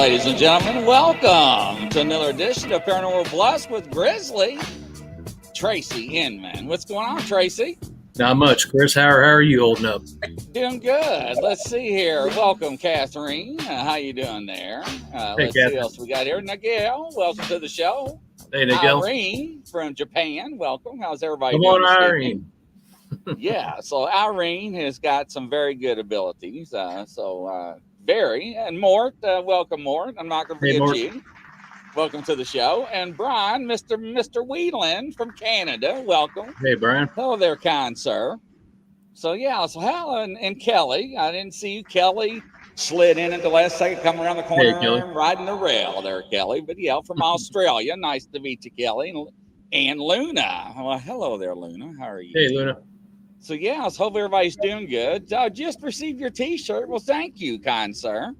ladies and gentlemen. Welcome to another edition of Paranormal Plus with Grizzly. Tracy Inman. What's going on, Tracy? Not much, Chris. How are you holding up? Doing good. Let's see here. Welcome, Catherine. How you doing there? Let's see what else we got here. Nigel, welcome to the show. Hey, Nigel. Irene from Japan, welcome. How's everybody Come doing? on, Irene. Yeah, so Irene has got some very good abilities. Barry and Mort, welcome, Mort. I'm not going to forget you. Welcome to the show. And Brian, Mr. Whelan from Canada, welcome. Hey, Brian. Hello there, kind sir. So Helen and Kelly, I didn't see you. Kelly slid in at the last second, coming around the corner and riding the rail there, Kelly. But yeah, from Australia. Nice to meet you, Kelly. And Luna. Well, hello there, Luna. How are you? Hey, Luna. So I hope everybody's doing good. I just received your T-shirt. Well, thank you, kind sir.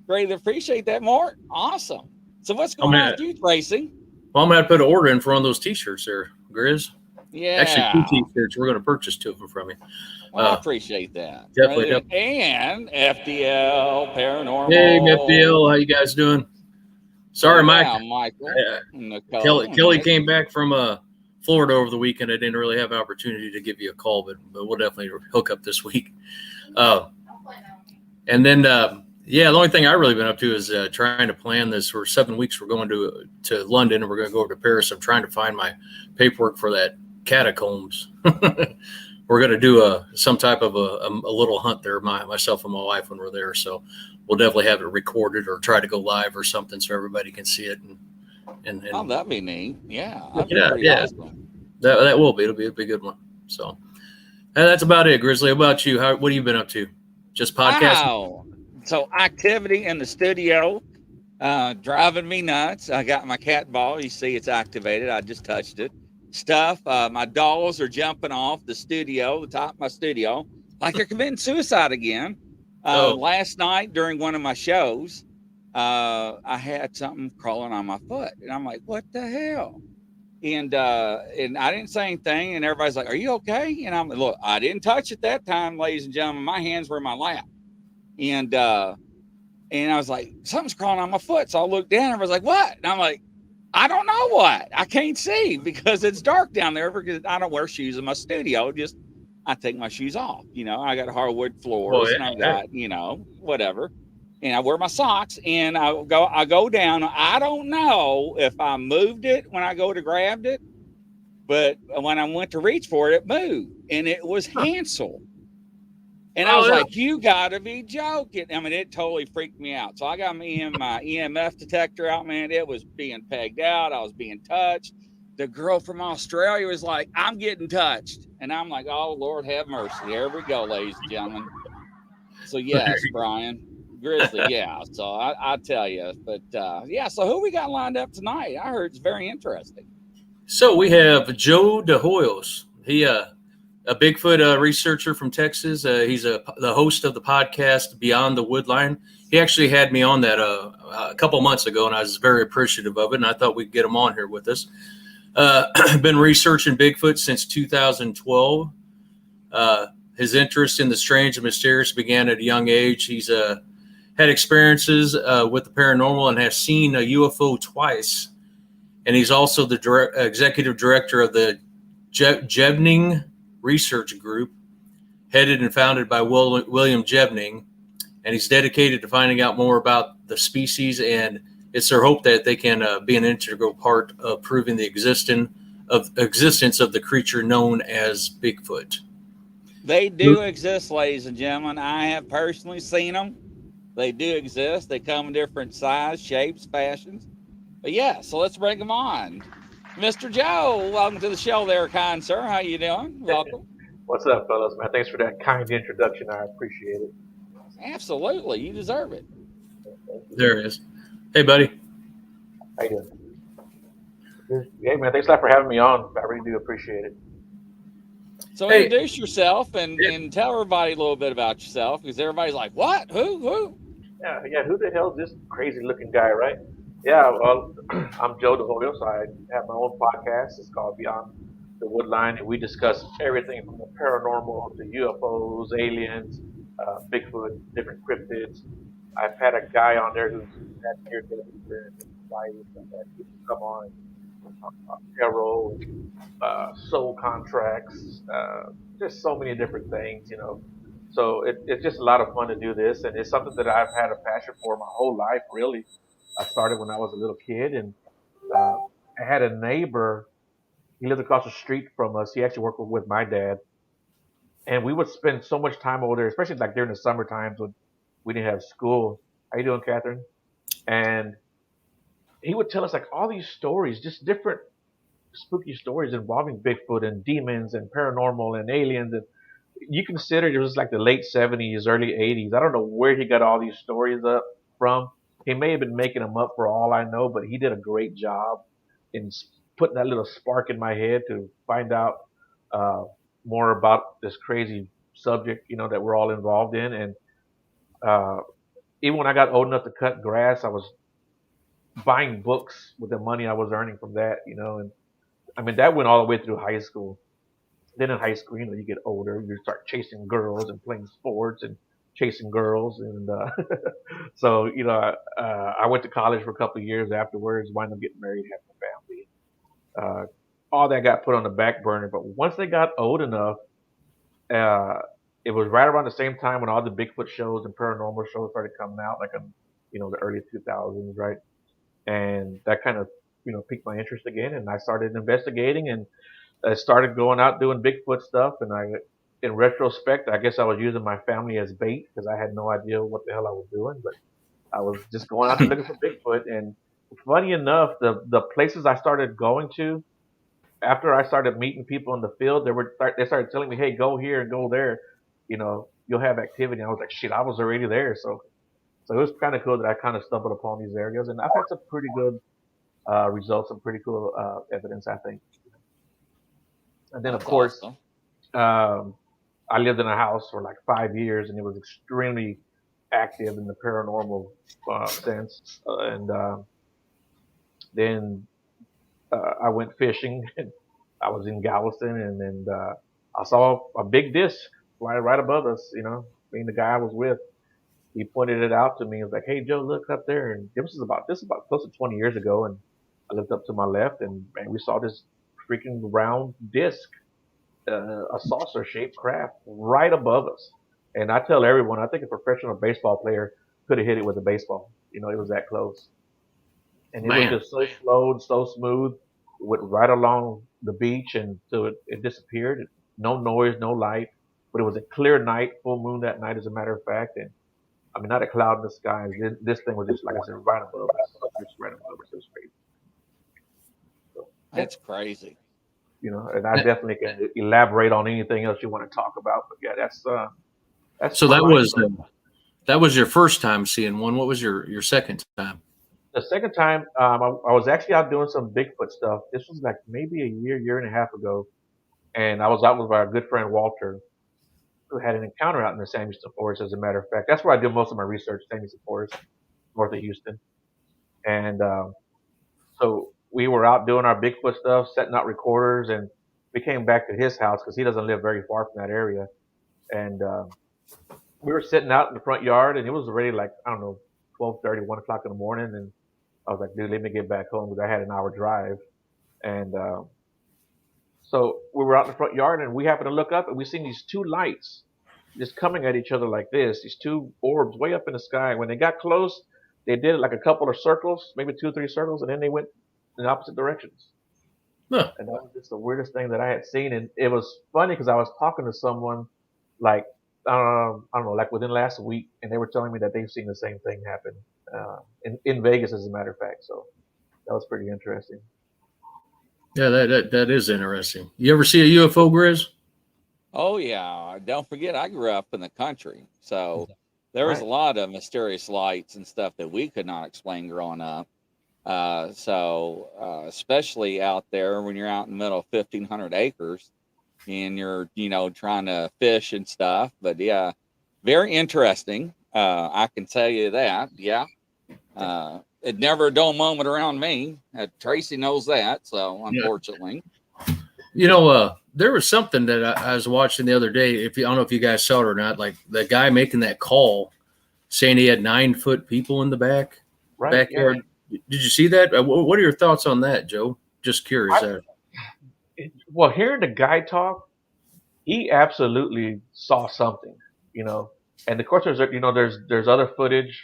Greatly appreciate that, Mort. Awesome. So what's going on with you, Tracy? Well, I'm going to put an order in for one of those T-shirts there, Grizz. Yeah. Actually, 2 T-shirts. We're going to purchase 2 of them from you. Well, I appreciate that. Definitely. And FDL Paranormal. Hey, FDL. How you guys doing? Sorry, Mike. Michael. Kelly came back from Florida over the weekend. I didn't really have an opportunity to give you a call, but we'll definitely hook up this week. And then, the only thing I've really been up to is trying to plan this. For 7 weeks, we're going to London, and we're going to go over to Paris. I'm trying to find my paperwork for that catacombs. We're going to do some type of a little hunt there, myself and my wife, when we're there. So we'll definitely have it recorded or try to go live or something so everybody can see it. And that'd be neat. Yeah. Awesome. That will be. It'll be a good one. So that's about it, Grizzly. How about you? What have you been up to? Just podcasting? Wow. So activity in the studio, driving me nuts. I got my cat ball. You see it's activated. I just touched it. My dolls are jumping off the top of my studio, like they're committing suicide again. Last night during one of my shows, I had something crawling on my foot, and I'm like, what the hell? And I didn't say anything, and everybody's like, are you okay? And I'm like, look, I didn't touch it that time, ladies and gentlemen. My hands were in my lap. And I was like, something's crawling on my foot. So I looked down, and I was like, what? And I'm like, I don't know what. I can't see because it's dark down there because I don't wear shoes in my studio. I take my shoes off. I got hardwood floors and I got, whatever. And I wear my socks and I go down. I don't know if I moved it when I go to grab it, but when I went to reach for it, it moved and it was Hansel. And I was like, you gotta be joking. I mean, it totally freaked me out. So I got my EMF detector out, man. It was being pegged out. I was being touched. The girl from Australia was like, I'm getting touched. And I'm like, oh, Lord have mercy. Here we go, ladies and gentlemen. So yes, Brian. Grizzly, yeah. So I tell you. But so who we got lined up tonight? I heard it's very interesting. So we have Joe De Hoyos. He a Bigfoot researcher from Texas. He's the host of the podcast Beyond the Woodline. He actually had me on that a couple months ago, and I was very appreciative of it, and I thought we'd get him on here with us. Been researching Bigfoot since 2012. His interest in the strange and mysterious began at a young age. He's had experiences with the paranormal and has seen a UFO twice. And he's also the executive director of the Jebning Research Group, headed and founded by William Jebning, and he's dedicated to finding out more about the species, and it's their hope that they can be an integral part of proving the existence of the creature known as Bigfoot. They do exist, ladies and gentlemen. I have personally seen them. They do exist. They come in different size, shapes, fashions. But so let's bring them on. Mr. Joe, welcome to the show there, kind sir. How you doing? Welcome. What's up, fellas, man? Thanks for that kind introduction. I appreciate it. Absolutely. You deserve it. There it is. Hey, buddy. How you doing? Hey, man, thanks a lot for having me on. I really do appreciate it. So introduce yourself and tell everybody a little bit about yourself, because everybody's like, what? Who? Yeah, who the hell is this crazy-looking guy, right? Yeah, well, I'm Joe De Hoyos. I have my own podcast. It's called Beyond the Woodline, and we discuss everything from the paranormal to UFOs, aliens, Bigfoot, different cryptids. I've had a guy on there who's that near-death experience in society. Stuff that people come on and talk about tarot, soul contracts, just so many different things, you know. So it's just a lot of fun to do this, and it's something that I've had a passion for my whole life. Really, I started when I was a little kid, and uh, I had a neighbor. He lived across the street from us. He actually worked with my dad, and we would spend so much time over there, especially like during the summer times when we didn't have school. How you doing, Catherine? And he would tell us like all these stories, just different spooky stories involving Bigfoot and demons and paranormal and aliens. And you consider it was like the late 70s, early 80s. I don't know where he got all these stories up from. He may have been making them up for all I know, but he did a great job in putting that little spark in my head to find out uh, more about this crazy subject, you know, that we're all involved in. And uh, even when I got old enough to cut grass, I was buying books with the money I was earning from that, you know. And I mean, that went all the way through high school. Then in high school, you know, you get older, you start chasing girls and playing sports and chasing girls, and so you know, I went to college for a couple of years afterwards, wound up getting married, having a family. All that got put on the back burner, but once they got old enough, uh, it was right around the same time when all the Bigfoot shows and paranormal shows started coming out, like in you know the early 2000s, right? And that kind of you know piqued my interest again, and I started investigating and I started going out doing Bigfoot stuff, and in retrospect, I guess I was using my family as bait because I had no idea what the hell I was doing, but I was just going out there looking for Bigfoot. And funny enough, the places I started going to after I started meeting people in the field, they started telling me, "Hey, go here and go there, you know, you'll have activity." And I was like, "Shit, I was already there." So it was kind of cool that I kind of stumbled upon these areas, and I've had some pretty good results, some pretty cool evidence, I think. And then, of That's course, awesome. Um, I lived in a house for like 5 years, and it was extremely active in the paranormal sense. And then I went fishing. And I was in Galveston, and then I saw a big disc fly right above us. You know, being the guy I was with, he pointed it out to me. He was like, "Hey, Joe, look up there." And this is about close to 20 years ago. And I looked up to my left, and man, we saw this freaking round disc, a saucer shaped craft right above us. And I tell everyone, I think a professional baseball player could have hit it with a baseball. You know, it was that close. And it was Man, just so slow and so smooth. It went right along the beach and so it disappeared. No noise, no light. But it was a clear night, full moon that night, as a matter of fact. And I mean, not a cloud in the sky. This thing was just, like I said, right above us. Just right above us. It was crazy. So, yeah, That's crazy. you know, and I definitely can elaborate on anything else you want to talk about. But yeah, that's so my that life was story. that was your first time seeing one. What was your second time? The second time, I was actually out doing some Bigfoot stuff. This was like maybe a year and a half ago, and I was out with our good friend Walter, who had an encounter out in the San Houston Forest. As a matter of fact, that's where I do most of my research, San Houston Forest, north of Houston. And so we were out doing our Bigfoot stuff, setting out recorders, and we came back to his house because he doesn't live very far from that area. And we were sitting out in the front yard, and it was already like I don't know, 12:30, 1 o'clock in the morning, and I was like, dude, let me get back home because I had an hour drive. And so we were out in the front yard, and we happened to look up, and we seen these two lights just coming at each other like this. These two orbs way up in the sky. When they got close, they did like a couple of circles, maybe 2 or 3 circles, and then they went in opposite directions. Huh. And that was just the weirdest thing that I had seen. And it was funny because I was talking to someone like I don't know, like within last week, and they were telling me that they've seen the same thing happen in Vegas, as a matter of fact. So that was pretty interesting. Yeah, that is interesting. You ever see a UFO, Grizz? Oh yeah. Don't forget, I grew up in the country, so there was a Right. lot of mysterious lights and stuff that we could not explain growing up. Especially out there when you're out in the middle of 1,500 acres and you're, trying to fish and stuff. But yeah, very interesting. I can tell you that. Yeah. It never a dull moment around me. Tracy knows that. So Yeah. unfortunately, There was something that I was watching the other day. I don't know if you guys saw it or not, like the guy making that call saying he had 9-foot people in the back. Right. Yeah. backyard. Did you see that? What are your thoughts on that, Joe? Just curious. Well, hearing the guy talk, he absolutely saw something, you know. And of course, there's other footage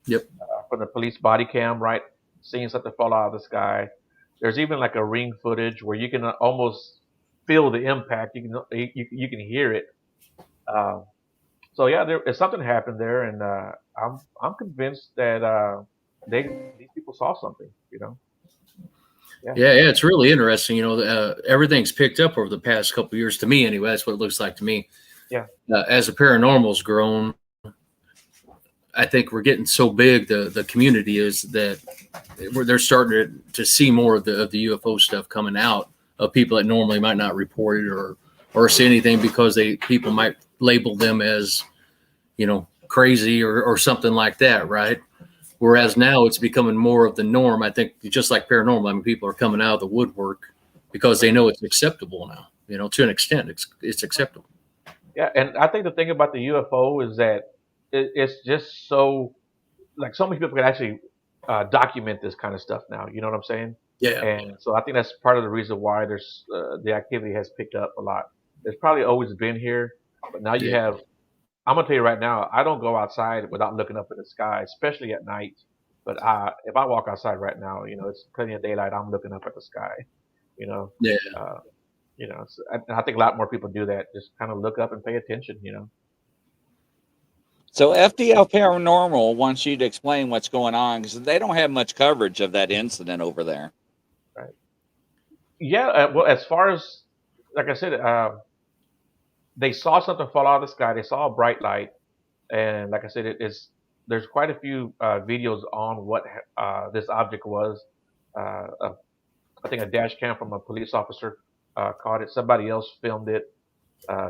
Yep. from the police body cam, right? Seeing something fall out of the sky. There's even like a ring footage where you can almost feel the impact. You can hear it. Um, so yeah, there's something happened there, and I'm convinced that these people saw something. You know. Yeah. Yeah, it's really interesting. Everything's picked up over the past couple of years. To me, anyway, that's what it looks like to me. Yeah. As the paranormal's grown, I think we're getting so big. The community is that they're starting to see more of the UFO stuff coming out of people that normally might not report it or see anything because people might label them as crazy or something like that, right? Whereas now it's becoming more of the norm. I think just like paranormal, I mean, people are coming out of the woodwork because they know it's acceptable now. To an extent, it's acceptable. Yeah, and I think the thing about the UFO is that it's just so like so many people can actually document this kind of stuff now. You know what I'm saying? Yeah. And so I think that's part of the reason why there's the activity has picked up a lot. It's probably always been here, but now you have. I'm gonna tell you right now, I don't go outside without looking up at the sky, especially at night. But if I walk outside right now, it's plenty of daylight. I'm looking up at the sky. Yeah. So I think a lot more people do that. Just kind of look up and pay attention. So FDL Paranormal wants you to explain what's going on because they don't have much coverage of that incident over there. Right. Yeah. Well, as far as like I said, they saw something fall out of the sky. They saw a bright light, and like I said, there's quite a few videos on what this object was. I think a dash cam from a police officer caught it. Somebody else filmed it.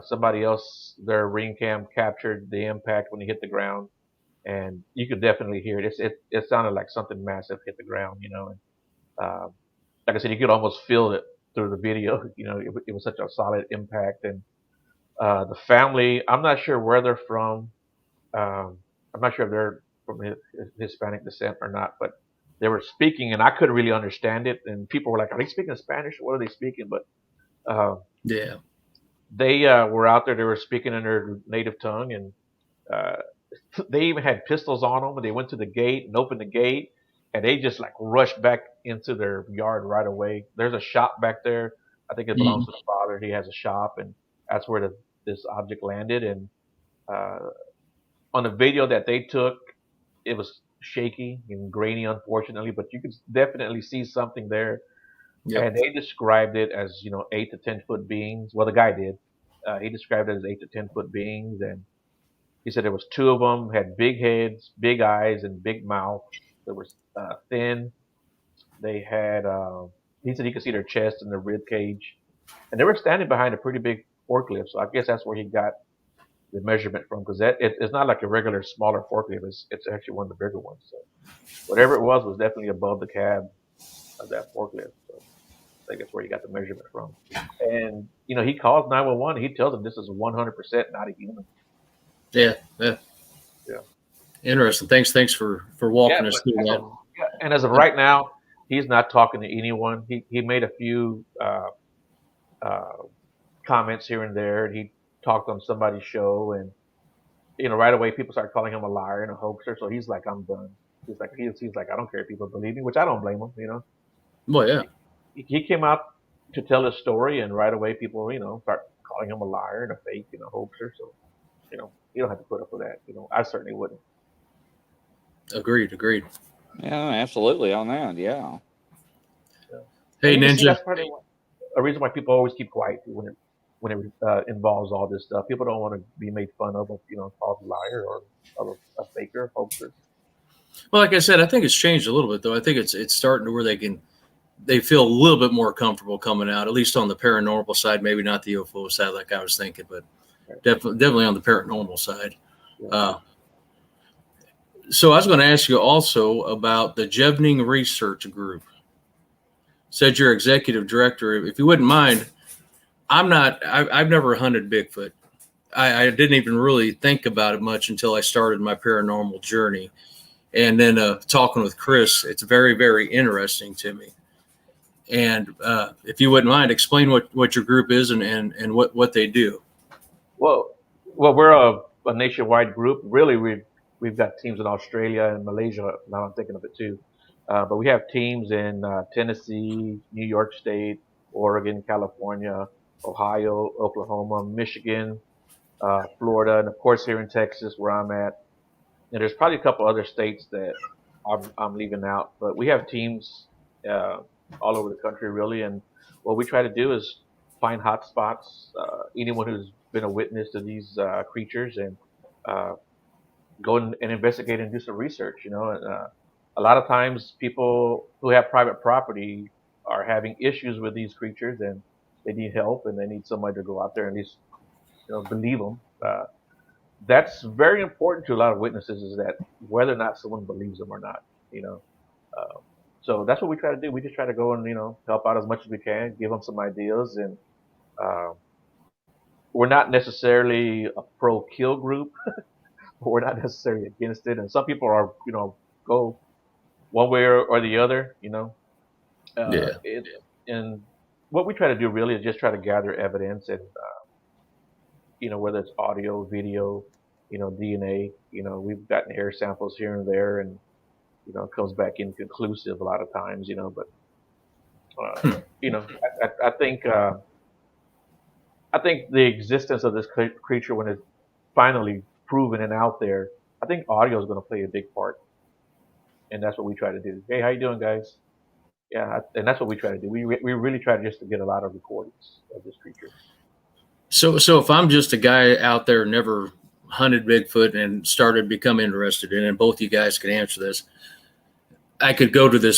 Somebody else, their ring cam captured the impact when it hit the ground, and you could definitely hear it. It sounded like something massive hit the ground, And like I said, you could almost feel it through the video. It was such a solid impact, and the family, I'm not sure where they're from. I'm not sure if they're from Hispanic descent or not, but they were speaking, and I couldn't really understand it. And people were like, "Are they speaking Spanish? What are they speaking?" But Yeah. they were out there. They were speaking in their native tongue, and uh, they even had pistols on them. And they went to the gate and opened the gate, and they just like rushed back into their yard right away. There's a shop back there. I think it belongs to the father. He has a shop, and that's where this object landed. And on the video that they took, it was shaky and grainy, unfortunately, but you could definitely see something there. Yep. And they described it as 8 to 10 foot beings. Well, the guy did. He described it as 8 to 10 foot beings, and he said there was two of them, had big heads, big eyes, and big mouth. They were thin. They had. He said he could see their chest and their rib cage, and they were standing behind a pretty big forklift. So I guess that's where he got the measurement from, because it's not like a regular smaller forklift. It's actually one of the bigger ones. So whatever it was definitely above the cab of that forklift. So I think that's where he got the measurement from. And he calls 911. He tells them this is 100% not a human. Yeah. Interesting. Thanks for walking us through that. And as of right now, he's not talking to anyone. He made a few comments here and there, and he talked on somebody's show, and right away people start calling him a liar and a hoaxer. So he's like, I'm done. He's like, I don't care if people believe me, which I don't blame him. Well, yeah. He came out to tell his story, and right away people, start calling him a liar and a fake, hoaxer. So, you don't have to put up with that. I certainly wouldn't. Agreed. Yeah, absolutely on that. Yeah. Hey, Ninja. That's part of a reason why people always keep quiet when it involves all this stuff. People don't want to be made fun of, called a liar or a faker, hoaxer. Well, like I said, I think it's changed a little bit, though. I think it's starting to where they feel a little bit more comfortable coming out, at least on the paranormal side, maybe not the UFO side like I was thinking, but definitely on the paranormal side. Yeah. So I was going to ask you also about the Jevning Research Group. Said you're executive director. If you wouldn't mind, I've never hunted Bigfoot. I didn't even really think about it much until I started my paranormal journey. And then talking with Chris, it's very, very interesting to me. And if you wouldn't mind, explain what your group is and what they do. Well, we're a nationwide group. Really, we've got teams in Australia and Malaysia. Now I'm thinking of it too. But we have teams in Tennessee, New York State, Oregon, California, Ohio, Oklahoma, Michigan, Florida, and of course here in Texas where I'm at. And there's probably a couple other states that I'm leaving out, but we have teams uh, all over the country really. And what we try to do is find hot spots, anyone who's been a witness to these creatures, and uh, go and investigate and do some research. And a lot of times people who have private property are having issues with these creatures, and they need help, and they need somebody to go out there and at least believe them. That's very important to a lot of witnesses, is that whether or not someone believes them or not, you know. Uh, so that's what we try to do. We just try to go and help out as much as we can, give them some ideas, and uh, we're not necessarily a pro kill group, but we're not necessarily against it. And some people are, go one way or the other, Yeah. And what we try to do really is just try to gather evidence, and whether it's audio, video, DNA. We've gotten hair samples here and there, and it comes back inconclusive a lot of times. But you know, I think I think the existence of this creature, when it's finally proven and out there, I think audio is going to play a big part, and that's what we try to do. Hey, how you doing, guys? Yeah, and that's what we try to do. We really try just to get a lot of recordings of this creature. So if I'm just a guy out there never hunted Bigfoot and started become interested in it, and both you guys can answer this, I could go to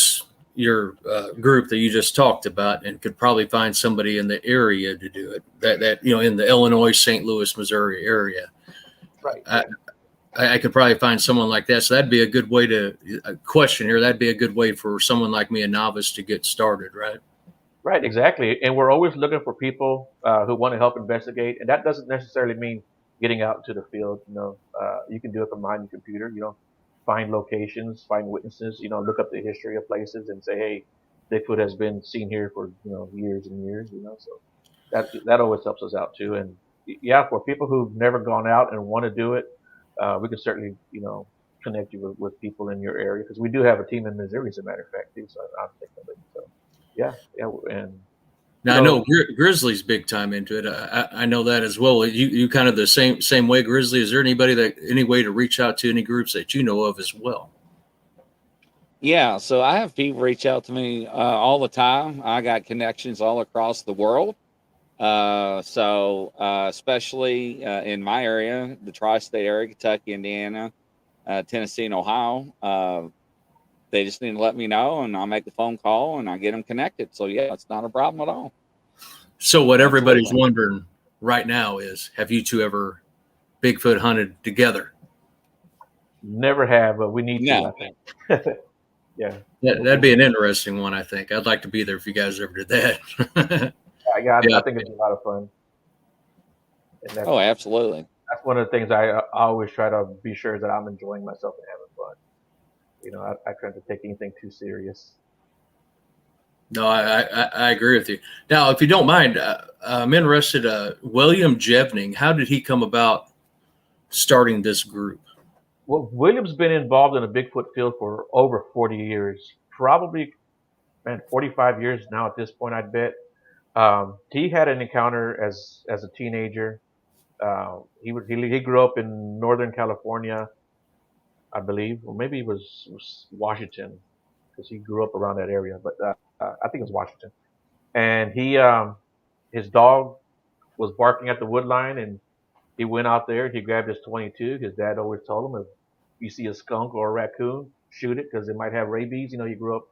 your group that you just talked about and could probably find somebody in the area to do it. That in the Illinois, St. Louis, Missouri area. Right. I could probably find someone like that. So that'd be a good way that'd be a good way for someone like me, a novice, to get started, right? Right, exactly. And we're always looking for people who want to help investigate. And that doesn't necessarily mean getting out into the field. You can do it from behind your computer. Find locations, find witnesses. Look up the history of places and say, hey, Bigfoot has been seen here for years and years. So that always helps us out too. And yeah, for people who've never gone out and want to do it, we can certainly connect you with people in your area, because we do have a team in Missouri, as a matter of fact, too. So I'm thinking of it. So. Yeah, and now I know Grizzly's big time into it. I know that as well. You kind of the same way, Grizzly. Is there any way to reach out to any groups that you know of as well? Yeah, so I have people reach out to me all the time. I got connections all across the world. Especially in my area, the tri-state area, Kentucky, Indiana, Tennessee, and Ohio. They just need to let me know, and I'll make the phone call, and I get them connected. So, yeah, it's not a problem at all. So what everybody's wondering right now is, have you two ever Bigfoot hunted together? Never have, but we need to, I think. Yeah. That'd be an interesting one, I think. I'd like to be there if you guys ever did that. I think it'd be a lot of fun. Oh, absolutely. That's one of the things I always try to be sure that I'm enjoying myself and having fun. I try to take anything too serious. No, I agree with you. Now, if you don't mind, I'm interested. William Jevning, how did he come about starting this group? Well, William's been involved in the Bigfoot field for over 40 years, probably 45 years now at this point, I'd bet. He had an encounter as a teenager. He grew up in Northern California, I believe, or maybe it was Washington, because he grew up around that area. But I think it was Washington. And his dog was barking at the wood line, and he went out there and he grabbed his 22. His dad always told him, if you see a skunk or a raccoon, shoot it, because it might have rabies. He grew up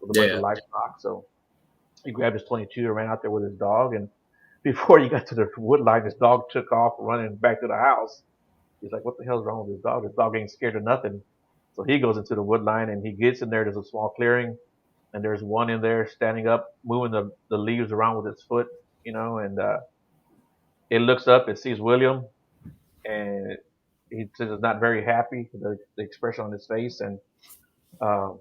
with a bunch of livestock, so he grabbed his 22 and ran out there with his dog. And before he got to the wood line, his dog took off running back to the house. He's like, what the hell's wrong with his dog? His dog ain't scared of nothing. So he goes into the wood line and he gets in there. There's a small clearing, and there's one in there standing up, moving the leaves around with its foot, and it looks up, it sees William, and he says is not very happy, the expression on his face, and um,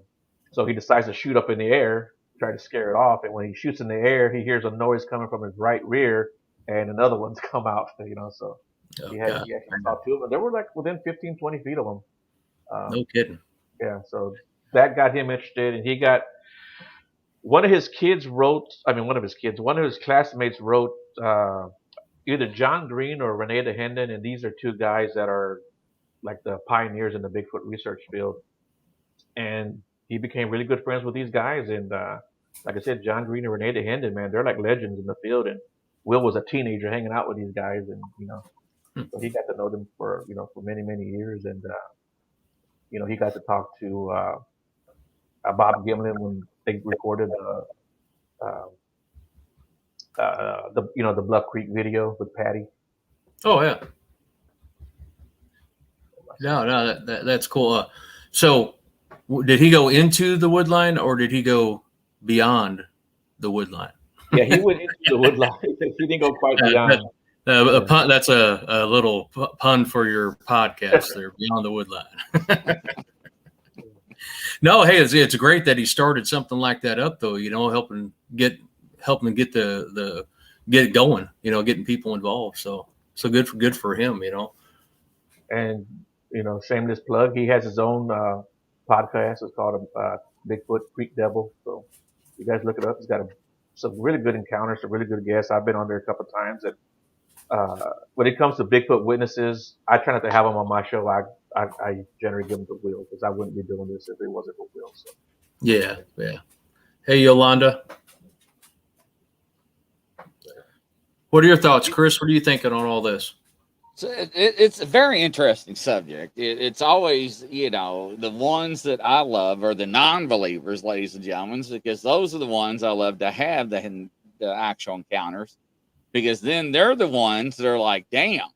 so he decides to shoot up in the air, try to scare it off. And when he shoots in the air, he hears a noise coming from his right rear, and another one's come out. So Oh he God, actually saw two of them. They were like within 15, 20 feet of him. no kidding. Yeah, so that got him interested, and he got one of his kids wrote. I mean, one of his classmates wrote either John Green or Renee DeHenden, and these are two guys that are like the pioneers in the Bigfoot research field. And he became really good friends with these guys. And like I said, John Green and Renee DeHenden, man, they're like legends in the field. And Will was a teenager hanging out with these guys, and Hmm. so he got to know them for for many many years. And he got to talk to Bob Gimlin when they recorded uh, the Bluff Creek video with Patty. Oh yeah, no, that's cool. So, did he go into the wood line or did he go beyond the wood line? Yeah, he went into the woodline. He didn't go quite beyond. A pun, that's a little pun for your podcast there, Beyond the Wood Line. No, hey, it's great that he started something like that up, though. Helping get the get it going. Getting people involved. So good for him. And shameless plug. He has his own podcast. It's called Bigfoot Creek Devil. So you guys look it up. He's got some really good encounters, some really good guests. I've been on there a couple of times. And when it comes to Bigfoot witnesses, I try not to have them on my show. I generally give them to Will because I wouldn't be doing this if it wasn't for Will. So. Yeah. Hey, Yolanda. What are your thoughts, Chris? What are you thinking on all this? So it's a very interesting subject. It's always, the ones that I love are the non-believers, ladies and gentlemen, because those are the ones I love to have the actual encounters, because then they're the ones that are like, damn,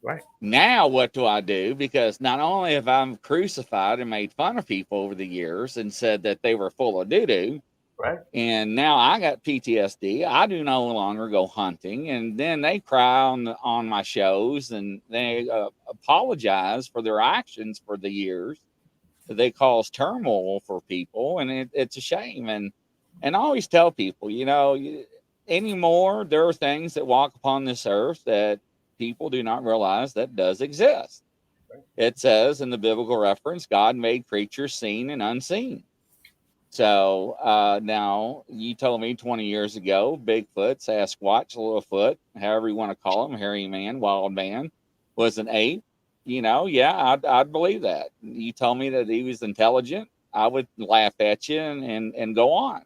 right now what do I do? Because not only have I crucified and made fun of people over the years and said that they were full of doo-doo, right. And now I got PTSD. I do no longer go hunting. And then they cry on my shows and they apologize for their actions for the years that they cause turmoil for people. And it's a shame. And I always tell people, anymore, there are things that walk upon this earth that people do not realize that does exist. It says in the biblical reference, God made creatures seen and unseen. So now you told me 20 years ago, Bigfoot, Sasquatch, Littlefoot, however you want to call him, hairy man, wild man, was an ape. Yeah, I'd believe that. You told me that he was intelligent, I would laugh at you and go on.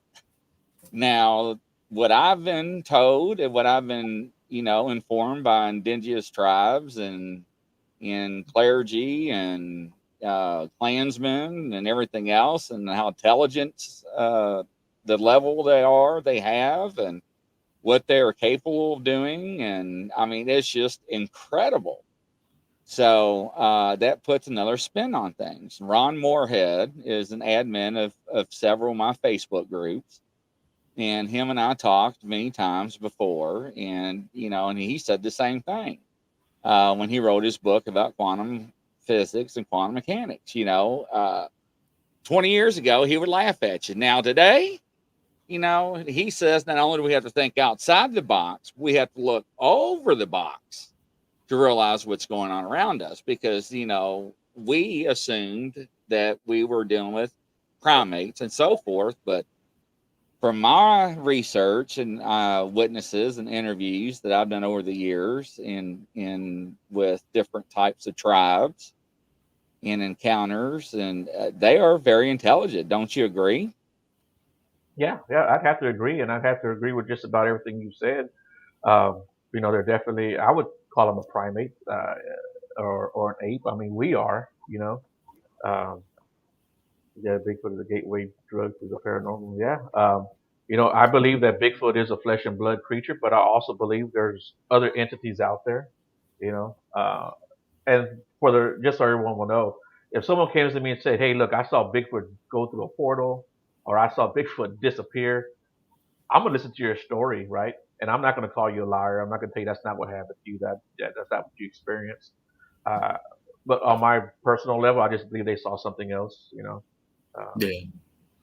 Now, what I've been told and what I've been, informed by indigenous tribes and clergy and clansmen and everything else, and how intelligent the level they have, and what they are capable of doing. And I mean, it's just incredible. So that puts another spin on things. Ron Moorhead is an admin of several of my Facebook groups. And him and I talked many times before. And, and he said the same thing when he wrote his book about quantum physics and quantum mechanics. 20 years ago, he would laugh at you. Now, today, he says not only do we have to think outside the box, we have to look over the box to realize what's going on around us, because, we assumed that we were dealing with primates and so forth. But from my research and witnesses and interviews that I've done over the years in with different types of tribes and encounters, and they are very intelligent. Don't you agree? Yeah, I'd have to agree, and I'd have to agree with just about everything you said. They're definitely, I would call them a primate or an ape. I mean, we are. Um, yeah, Bigfoot is a gateway drug to the paranormal. Yeah. I believe that Bigfoot is a flesh and blood creature, but I also believe there's other entities out there. You know, and just so everyone will know, if someone came to me and said, "Hey, look, I saw Bigfoot go through a portal, or I saw Bigfoot disappear," I'm gonna listen to your story, right? And I'm not gonna call you a liar. I'm not gonna tell you that's not what happened to you. That's not what you experienced. Uh, but on my personal level, I just believe they saw something else. Yeah.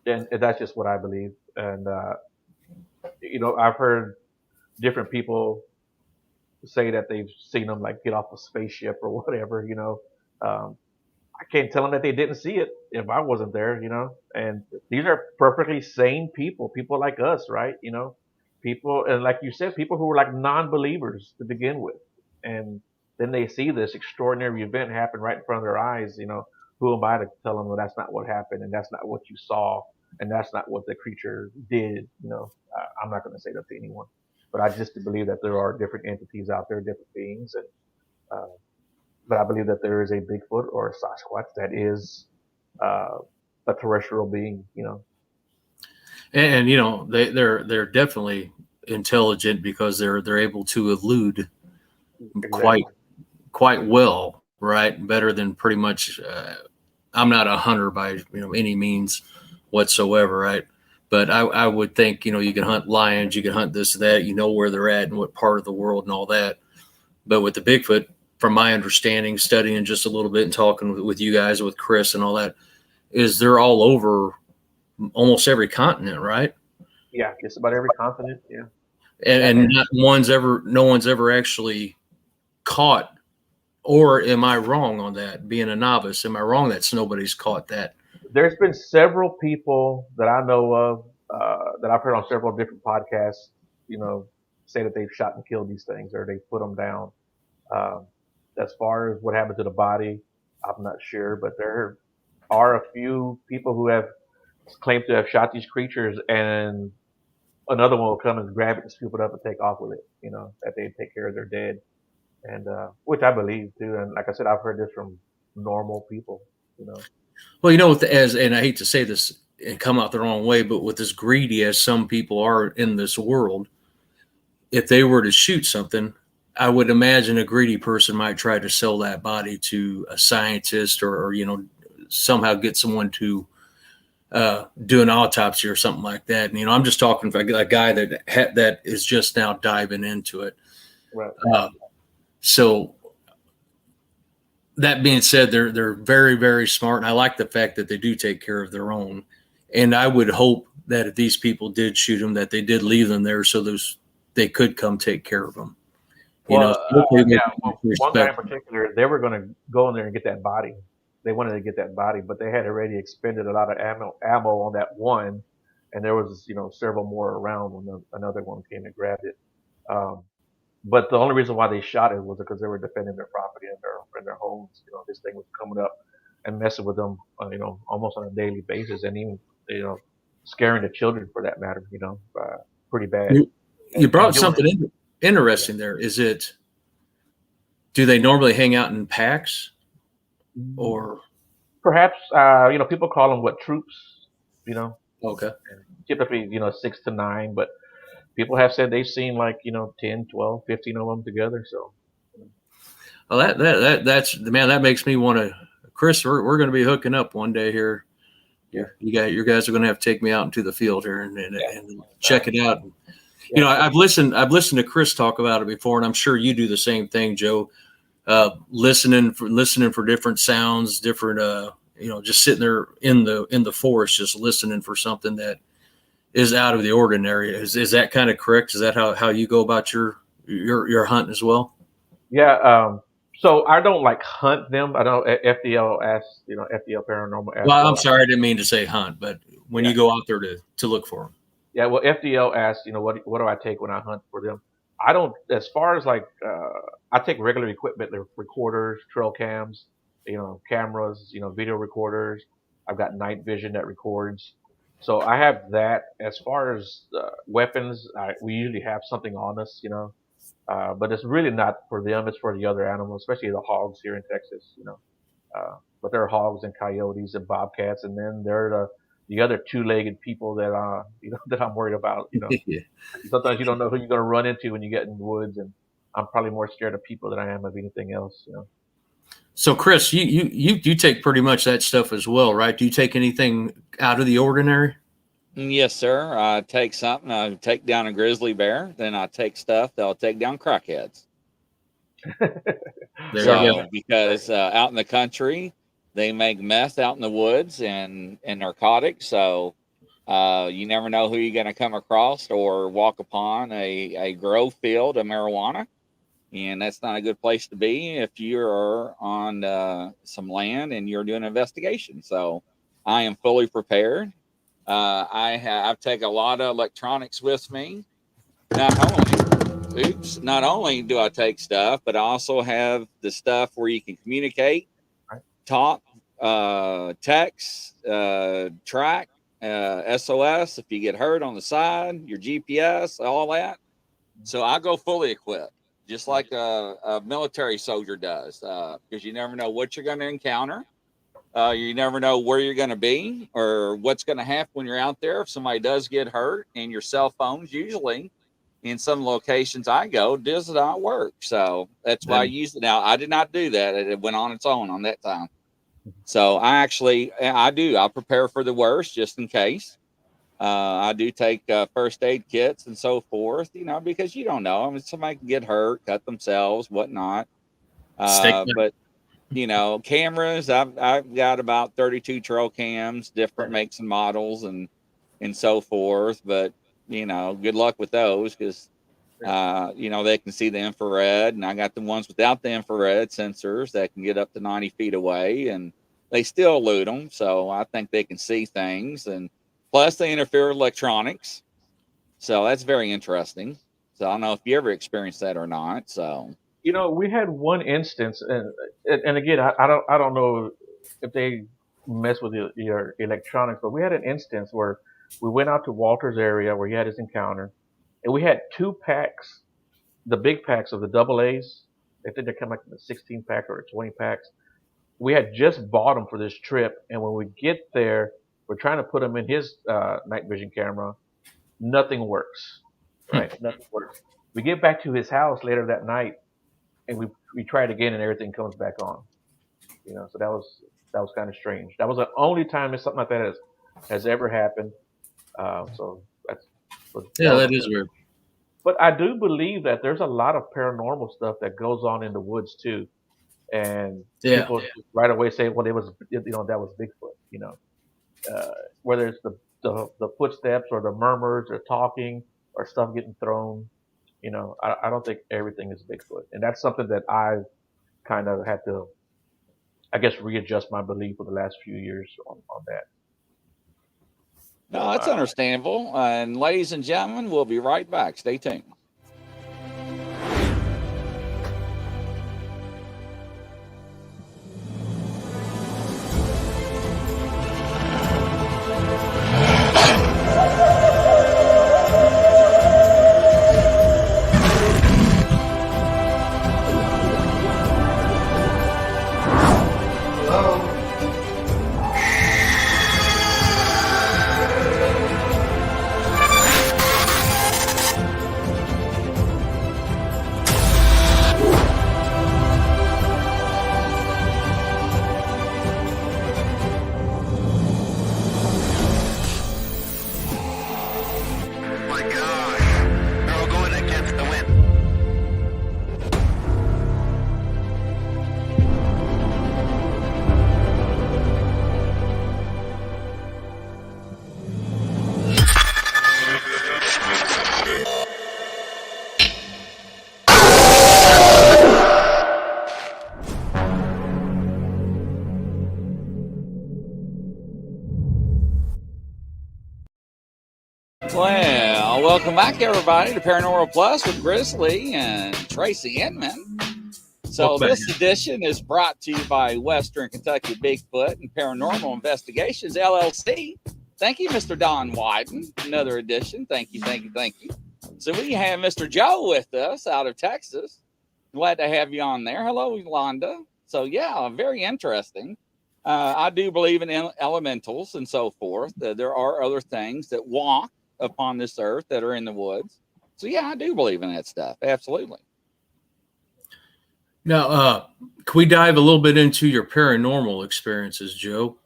And that's just what I believe. And I've heard different people say that they've seen them like get off a spaceship or whatever. Um, I can't tell them that they didn't see it if I wasn't there. And these are perfectly sane people like us, right? People, and like you said, people who were like non-believers to begin with, and then they see this extraordinary event happen right in front of their eyes. Who am I to tell them, well, that's not what happened, and that's not what you saw, and that's not what the creature did? I'm not going to say that to anyone, but I just believe that there are different entities out there, different beings, and uh, but I believe that there is a Bigfoot or a Sasquatch that is uh, a terrestrial being. And they're definitely intelligent because they're able to elude Exactly. quite well, right? Better than pretty much. I'm not a hunter by any means whatsoever, right? But I would think you can hunt lions, you can hunt this, that, where they're at and what part of the world and all that. But with the Bigfoot, from my understanding, studying just a little bit and talking with you guys, with Chris and all that, is they're all over almost every continent, right? Yeah, just about every continent. Yeah. And no one's ever actually caught. Or am I wrong on that? Being a novice, am I wrong that nobody's caught that? There's been several people that I know of that I've heard on several different podcasts, say that they've shot and killed these things or they put them down. Um, as far as what happened to the body, I'm not sure, but there are a few people who have claimed to have shot these creatures, and another one will come and grab it and scoop it up and take off with it. That they take care of their dead, and which I believe too. And like I said, I've heard this from normal people. Well, and I hate to say this and come out the wrong way, but with as greedy as some people are in this world, if they were to shoot something, I would imagine a greedy person might try to sell that body to a scientist or somehow get someone to do an autopsy or something like that. And, I'm just talking for a guy that is just now diving into it. Right. So that being said, they're very, very smart. And I like the fact that they do take care of their own. And I would hope that if these people did shoot them, that they did leave them there so they could come take care of them. One guy in particular, they were going to go in there and get that body. They wanted to get that body, but they had already expended a lot of ammo on that one, and there was several more around when another one came and grabbed it. But the only reason why they shot it was because they were defending their property and their homes. This thing was coming up and messing with them, almost on a daily basis, and even scaring the children for that matter. Pretty bad. You brought something interesting there. Do they normally hang out in packs, or perhaps people call them troops? Okay. Typically 6 to 9, but people have said they've seen 10, 12, 15 of them together. So, well, that makes me want to. Chris, we're going to be hooking up one day here. Yeah, you guys are going to have to take me out into the field here and check it out. I've listened to Chris talk about it before, and I'm sure you do the same thing, Joe. Listening for different sounds, different just sitting there in the forest, just listening for something that is out of the ordinary. Is that kind of correct? Is that how you go about your hunt as well? Yeah. So I don't hunt them. I know FDL asks, FDL Paranormal asks. Well, I'm sorry, I didn't mean to say hunt, but when you go out there to look for them. Yeah. Well, FDL asks, what do I take when I hunt for them? I don't, as far as I take regular equipment, like recorders, trail cams, cameras, video recorders. I've got night vision that records. So I have that. As far as weapons, we usually have something on us, but it's really not for them. It's for the other animals, especially the hogs here in Texas, but there are hogs and coyotes and bobcats, and then there are the other two-legged people that that I'm worried about. Yeah. Sometimes you don't know who you're going to run into when you get in the woods, and I'm probably more scared of people than I am of anything else. So, Chris, you take pretty much that stuff as well, right? Do you take anything out of the ordinary? Yes, sir. I take something. I take down a grizzly bear. Then I take stuff that'll take down crackheads. There you So go. because out in the country, they make meth out in the woods and narcotics. So you never know who you're going to come across or walk upon a grow field of marijuana. And that's not a good place to be if you're on some land and you're doing an investigation. So I am fully prepared. I've taken a lot of electronics with me. Not only do I take stuff, but I also have the stuff where you can communicate, Right. talk, text, track, SOS if you get hurt on the side, your GPS, all that. So I go fully equipped, just like a military soldier does, because you never know what you're going to encounter. You never know where you're going to be or what's going to happen when you're out there. If somebody does get hurt, and your cell phones usually in some locations I go does not work. So that's why I used it. Now I did not do that. It went on its own on that time. So I prepare for the worst just in case. I do take first aid kits and so forth, because you don't know. I mean, somebody can get hurt, cut themselves, whatnot. But cameras. I've got about 32 trail cams, different makes and models, and so forth. But good luck with those because they can see the infrared, and I got the ones without the infrared sensors that can get up to 90 feet away, and they still loot them. So I think they can see things, and plus they interfere with electronics. So that's very interesting. So I don't know if you ever experienced that or not. So We had one instance, and again, I don't know if they mess with your electronics, but we had an instance where we went out to Walter's area where he had his encounter, and we had 2 packs, the big packs of the double A's. I think they come like in a 16 pack or a 20 packs. We had just bought them for this trip, and when we get there, we're trying to put them in his night vision camera. Nothing works, right? Nothing works. We get back to his house later that night, and we try it again, and everything comes back on. So that was kind of strange. That was the only time that something like that has ever happened. So That is weird. But I do believe that there's a lot of paranormal stuff that goes on in the woods too, and people right away say, "Well, that was Bigfoot." Whether it's the footsteps or the murmurs or talking or stuff getting thrown. I don't think everything is Bigfoot, and that's something that I've kind of had to, I guess, readjust my belief for the last few years on that. No, that's understandable. And ladies and gentlemen, we'll be right back. Stay tuned. Well, welcome back, everybody, to Paranormal Plus with Grizzly and Tracy Inman. So this edition is brought to you by Western Kentucky Bigfoot and Paranormal Investigations, LLC. Thank you, Mr. Don Wyden. Another edition. Thank you. So we have Mr. Joe with us out of Texas. Glad to have you on there. Hello, Yolanda. So, yeah, very interesting. I do believe in elementals and so forth. There are other things that walk upon this earth that are in the woods. So, yeah, I do believe in that stuff. Absolutely. Now, can we dive a little bit into your paranormal experiences, Joe?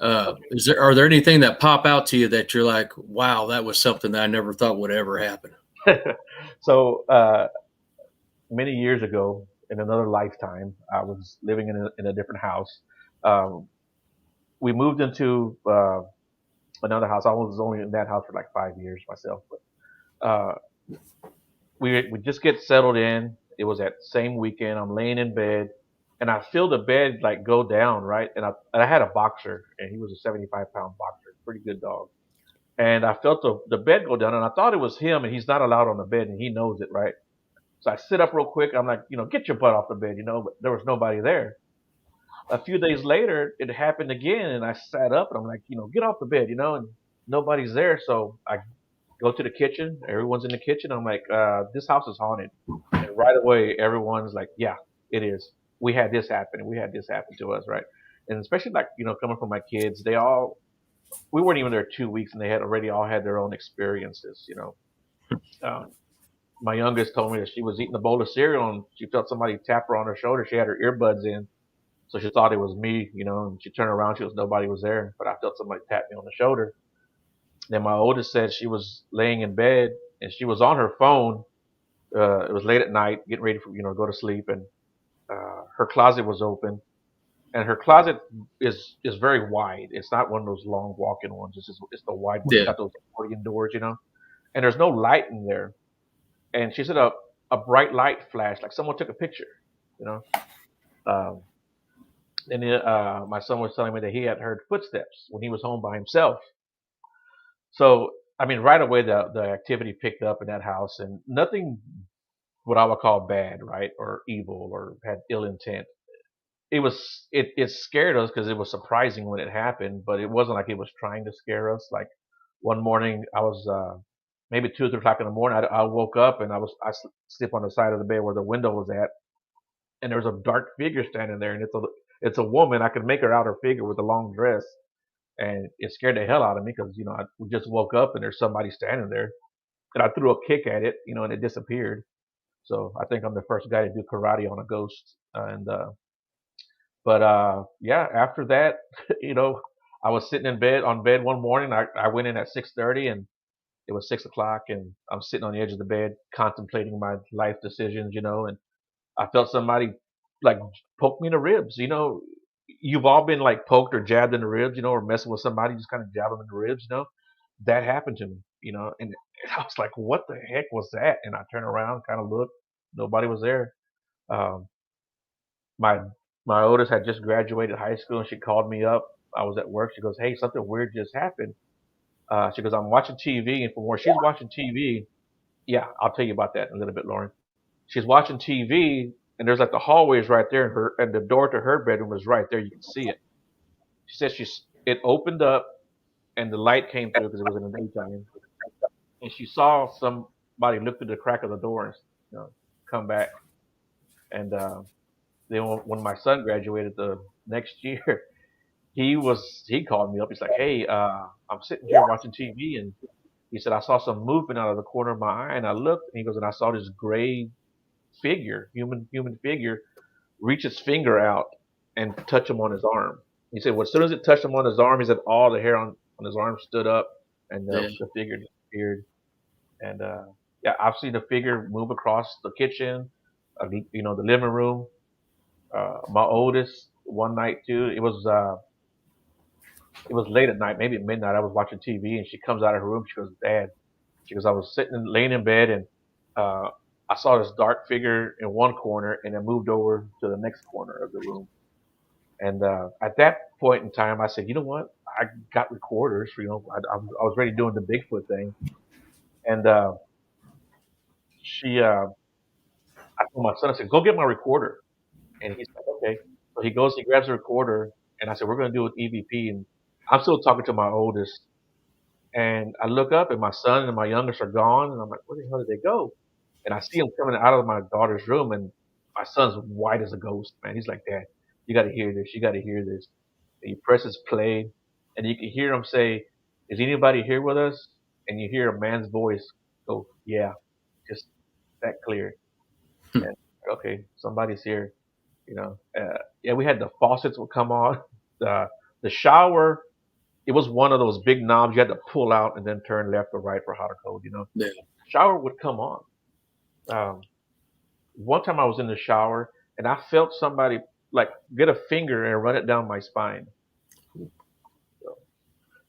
Are there anything that pop out to you that you're like, wow, that was something that I never thought would ever happen? So many years ago, in another lifetime. I was living in a different house. Um, we moved into another house. I was only in that house for like 5 years myself, but we just get settled in. It was that same weekend. I'm laying in bed, and I feel the bed like go down, right? And I had a boxer, and he was a 75-pound boxer, pretty good dog. And I felt the bed go down, and I thought it was him, and he's not allowed on the bed, and he knows it, right? So I sit up real quick. I'm like, get your butt off the bed, but there was nobody there. A few days later, it happened again, and I sat up, and I'm like, get off the bed, and nobody's there. So I go to the kitchen. Everyone's in the kitchen. I'm like, this house is haunted. And right away, everyone's like, yeah, it is. We had this happen. We had this happen to us, right? And especially like, coming from my kids, we weren't even there 2 weeks and they had already all had their own experiences. Um, my youngest told me that she was eating a bowl of cereal and she felt somebody tap her on her shoulder. She had her earbuds in. So she thought it was me, and she turned around. Nobody was there, but I felt somebody tap me on the shoulder. Then my oldest said she was laying in bed and she was on her phone. It was late at night, getting ready for go to sleep, and her closet was open. And her closet is very wide. It's not one of those long walk-in ones. It's the wide one. It's Yeah. got those accordion doors. And there's no light in there. And she said a bright light flashed, like someone took a picture. You know. Um, and my son was telling me that he had heard footsteps when he was home by himself. So I mean, right away the activity picked up in that house, and nothing what I would call bad, right, or evil, or had ill intent. It scared us because it was surprising when it happened, but it wasn't like it was trying to scare us. Like one morning, I was maybe 2 or 3 o'clock in the morning. I woke up and I sleep on the side of the bed where the window was at, and there was a dark figure standing there, and it's a woman. I could make her out her figure with a long dress, and it scared the hell out of me because I just woke up and there's somebody standing there, and I threw a kick at it, and it disappeared. So I think I'm the first guy to do karate on a ghost, and but yeah, after that, you know, I was sitting in bed on bed one morning. I went in at 6:30 and it was 6 o'clock, and I'm sitting on the edge of the bed contemplating my life decisions, and I felt somebody like poke me in the ribs. You've all been like poked or jabbed in the ribs, or messing with somebody, just kind of jab them in the ribs. That happened to me, and I was like, what the heck was that? And I turned around, kind of looked, nobody was there. Um, my my oldest had just graduated high school and she called me up. I was at work. She goes, "Hey, something weird just happened." She goes, "I'm watching TV," and from where she's watching TV, yeah, I'll tell you about that in a little bit, Lauren. She's watching TV, and there's like the hallways right there, and the door to her bedroom is right there. You can see it. She said it opened up, and the light came through because it was in the daytime, and she saw somebody look through the crack of the door and come back. And then when my son graduated the next year, he called me up. He's like, "Hey, I'm sitting here watching TV," and he said, "I saw some movement out of the corner of my eye," and I looked, and he goes, "And I saw this gray figure, human figure, reach its finger out and touch him on his arm." He said, "Well, as soon as it touched him on his arm, he said all the hair on his arm stood up, and Yeah. the figure disappeared." And yeah, I've seen the figure move across the kitchen, the living room. My oldest one night too. It was late at night, maybe at midnight. I was watching TV, and she comes out of her room. She goes, "Dad," she goes, "I was laying in bed, and uh, I saw this dark figure in one corner, and it moved over to the next corner of the room." And at that point in time, I said, "You know what? I got recorders. I was ready doing the Bigfoot thing." And I told my son, I said, "Go get my recorder." And he's like, "Okay." So he goes, he grabs the recorder, and I said, "We're going to do it with EVP." And I'm still talking to my oldest. And I look up, and my son and my youngest are gone. And I'm like, "Where the hell did they go?" And I see them coming out of my daughter's room, and my son's white as a ghost, man. He's like, "Dad, you got to hear this. You got to hear this." And he presses play, and you can hear him say, "Is anybody here with us?" And you hear a man's voice go, "Yeah," just that clear. And okay, somebody's here. Yeah, we had the faucets would come on. The shower, it was one of those big knobs you had to pull out and then turn left or right for hot or cold. Yeah. Shower would come on. Um, One time I was in the shower and I felt somebody like get a finger and run it down my spine. So,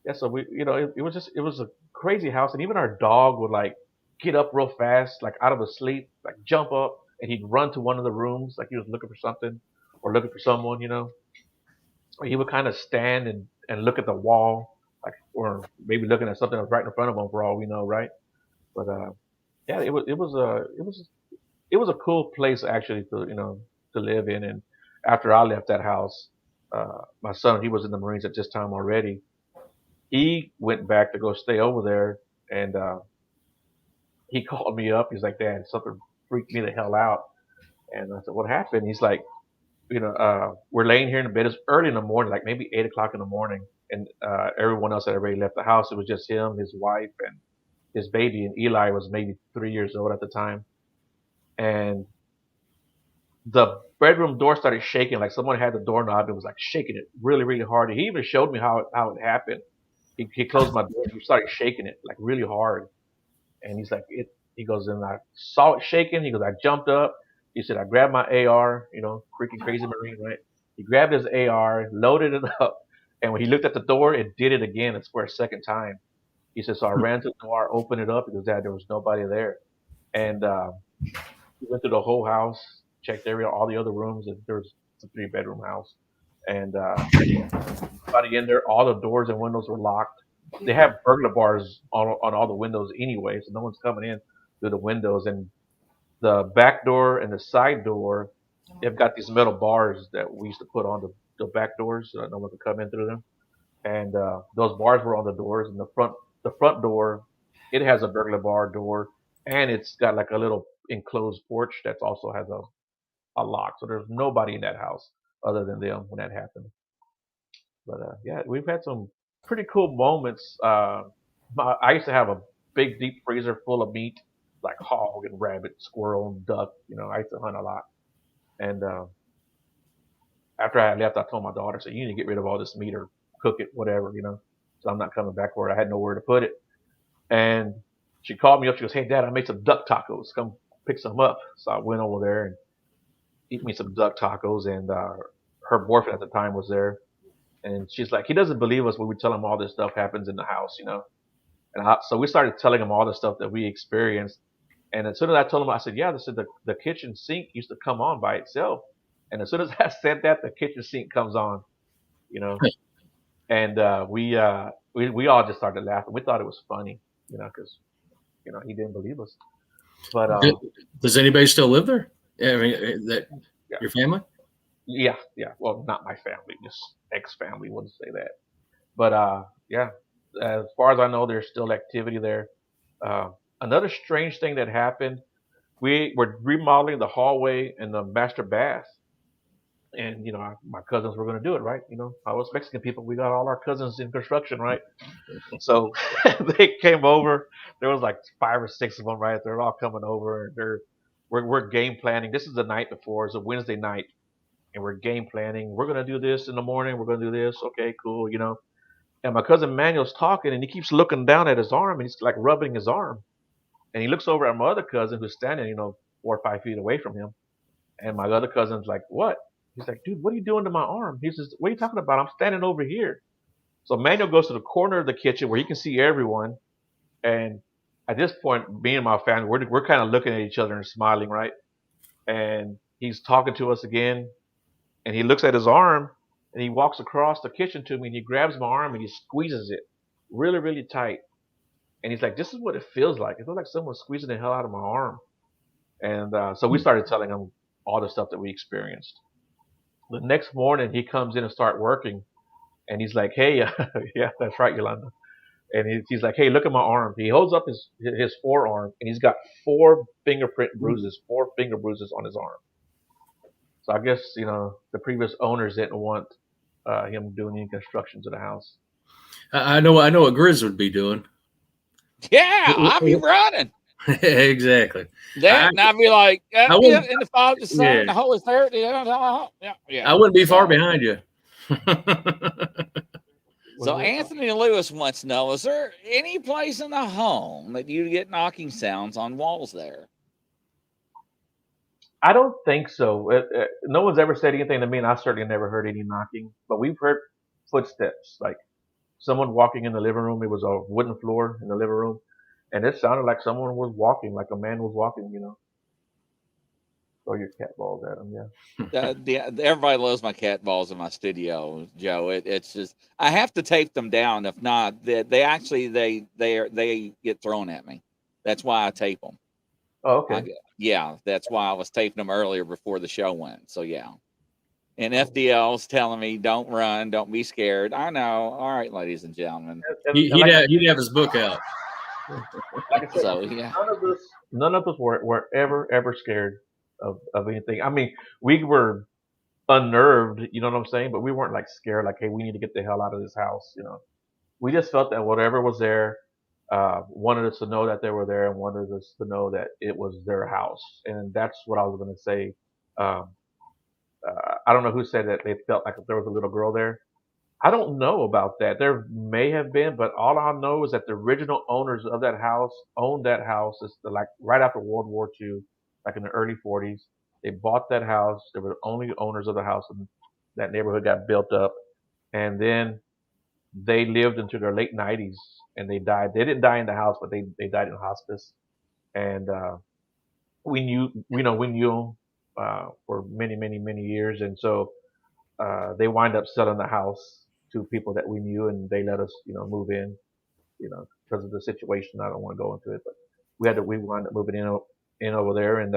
yeah, so it was a crazy house, and even our dog would like get up real fast, like out of his sleep, like jump up, and he'd run to one of the rooms, like he was looking for something or looking for someone, Or he would kind of stand and look at the wall, like or maybe looking at something that was right in front of him for all we know, right? But yeah, it was a cool place actually to live in. And after I left that house, my son, he was in the Marines at this time already. He went back to go stay over there, and he called me up. He's like, "Dad, something freaked me the hell out." And I said, "What happened?" He's like, we're laying here in the bed. It's early in the morning, like maybe 8 o'clock in the morning, and everyone else had already left the house. It was just him, his wife, and his baby. And Eli was maybe 3 years old at the time. And the bedroom door started shaking, like someone had the doorknob and was like shaking it really, really hard. He even showed me how it happened. He closed my door. He started shaking it like really hard, and he's like, it. He goes, and I saw it shaking. He goes, I jumped up. He said, I grabbed my AR, freaking crazy Marine, right? He grabbed his AR, loaded it up, and when he looked at the door, it did it again. It's for a second time. He said, so I ran to the door, opened it up, because there was nobody there, and we went through the whole house, checked all the other rooms, and there was a 3-bedroom house, and nobody in there. All the doors and windows were locked. They have burglar bars on all the windows anyway, so no one's coming in through the windows. And the back door and the side door, they've got these metal bars that we used to put on the back doors so that no one could come in through them. And those bars were on the doors. And the front door, it has a burglar bar door, and it's got like a little enclosed porch that also has a lock. So there's nobody in that house other than them when that happened. But yeah, we've had some pretty cool moments. I used to have a big deep freezer full of meat, like hog and rabbit, squirrel and duck. I used to hunt a lot. And after I left, I told my daughter, "So you need to get rid of all this meat or cook it, whatever, So I'm not coming back for it. I had nowhere to put it." And she called me up. She goes, "Hey, Dad, I made some duck tacos. Come pick some up." So I went over there and eat me some duck tacos. And her boyfriend at the time was there. And she's like, he doesn't believe us when we tell him all this stuff happens in the house. And so we started telling him all the stuff that we experienced. And as soon as I told him, I said, yeah, this is the kitchen sink used to come on by itself. And as soon as I said that, the kitchen sink comes on, you know. And we all just started laughing. We thought it was funny, because he didn't believe us. But does anybody still live there? Yeah, I mean, yeah. Your family? Yeah. Well, not my family, just ex-family. Wouldn't say that. But yeah, as far as I know, there's still activity there. Another strange thing that happened, we were remodeling the hallway and the master bath. And, my cousins were going to do it, right? I was Mexican people. We got all our cousins in construction, right? So they came over. There was like 5 or 6 of them, right? They're all coming over. We're game planning. This is the night before. It's a Wednesday night. And we're game planning. We're going to do this in the morning. We're going to do this. Okay, cool, And my cousin Manuel's talking, and he keeps looking down at his arm, and he's like rubbing his arm. And he looks over at my other cousin who's standing, 4 or 5 feet away from him. And my other cousin's like, what? He's like, dude, what are you doing to my arm? He says, what are you talking about? I'm standing over here. So Manuel goes to the corner of the kitchen where he can see everyone. And at this point, me and my family, we're kind of looking at each other and smiling, right? And he's talking to us again. And he looks at his arm, and he walks across the kitchen to me, and he grabs my arm, and he squeezes it really, really tight. And he's like, this is what it feels like. It feels like someone's squeezing the hell out of my arm. And so we started telling him all the stuff that we experienced. The next morning, he comes in and start working, and he's like, hey, yeah, that's right, Yolanda. And he's like, hey, look at my arm. He holds up his forearm, and he's got 4 fingerprint bruises, 4 finger bruises on his arm. So I guess, the previous owners didn't want him doing any construction to the house. I know what Grizzly would be doing. Yeah, I'll be running. Exactly. And I'd be like, in the Father, the Son, and the Holy Spirit. Yeah. I wouldn't be far behind you. So Anthony Lewis wants to know, is there any place in the home that you get knocking sounds on walls there? I don't think so. No one's ever said anything to me, and I certainly never heard any knocking. But we've heard footsteps, like someone walking in the living room. It was a wooden floor in the living room, and it sounded like someone was walking, like a man was walking. Throw your cat balls at him. Yeah. Everybody loves my cat balls in my studio, Joe. It's just I have to tape them down. If not, they actually they get thrown at me. That's why I tape them. Oh, okay. Yeah, that's why I was taping them earlier before the show went. So yeah. And Oh. FDL's telling me, don't run, don't be scared. I know. All right, ladies and gentlemen. He'd have his book out. Like I said, So yeah. none of us were ever scared of anything. I mean, we were unnerved, you know what I'm saying? But we weren't like scared, like, hey, we need to get the hell out of this house. We just felt that whatever was there, wanted us to know that they were there and wanted us to know that it was their house. And that's what I was going to say. Um, I don't know who said that they felt like if there was a little girl there. I don't know about that. There may have been, but all I know is that the original owners of that house owned that house. It's like right after World War II, like in the early 40s. They bought that house. They were the only owners of the house, and that neighborhood got built up. And then they lived into their late 90s, and they died. They didn't die in the house, but they died in hospice. And we knew them for many, many, many years, and so they wind up selling the house to people that we knew, and they let us, move in, because of the situation. I don't want to go into it, but we wind up moving in over there, and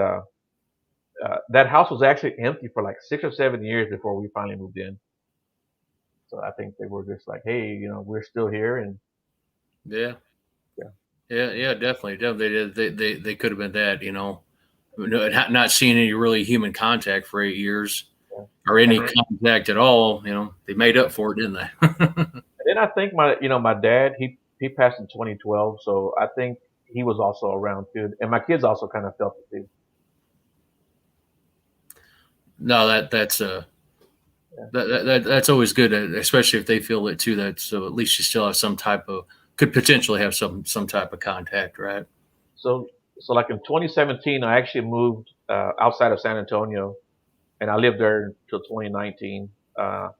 that house was actually empty for like 6 or 7 years before we finally moved in. So I think they were just like, hey, we're still here, and Yeah. yeah, Yeah, definitely. They could have been that, not seeing any really human contact for 8 years yeah. or any And then, contact at all. They made up for it, didn't they? and then I think my dad, he passed in 2012, so I think he was also around too, and my kids also kind of felt it too. No, that's always good, especially if they feel it too. That so at least you still have some type of could potentially have some type of contact, right? So like in 2017, I actually moved outside of San Antonio, and I lived there until 2019. I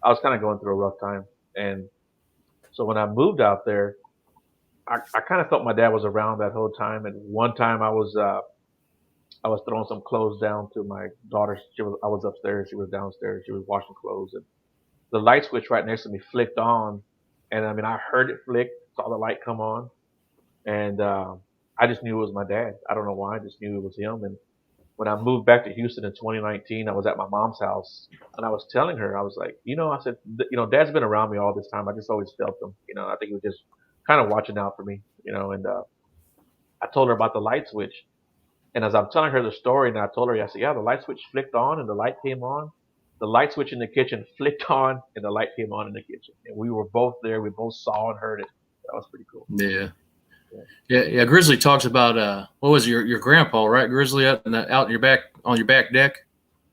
was kind of going through a rough time, and so when I moved out there, I kind of felt my dad was around that whole time. And one time I was throwing some clothes down to my daughter. I was upstairs, she was downstairs, she was washing clothes, and the light switch right next to me flicked on, and I mean I heard it flick, saw the light come on, and I just knew it was my dad. I don't know why, I just knew it was him. And when I moved back to Houston in 2019, I was at my mom's house, and I was telling her, I was like, I said, Dad's been around me all this time. I just always felt him. I think he was just kind of watching out for me. And I told her about the light switch, and as I'm telling her the story, and I told her, I said, yeah, the light switch flicked on, and the light came on. The light switch in the kitchen flicked on, and the light came on in the kitchen, and we were both there. We both saw and heard it. That was pretty cool. Yeah. Yeah. Grizzly talks about what was your grandpa, right? Grizzly out in your back on your back deck.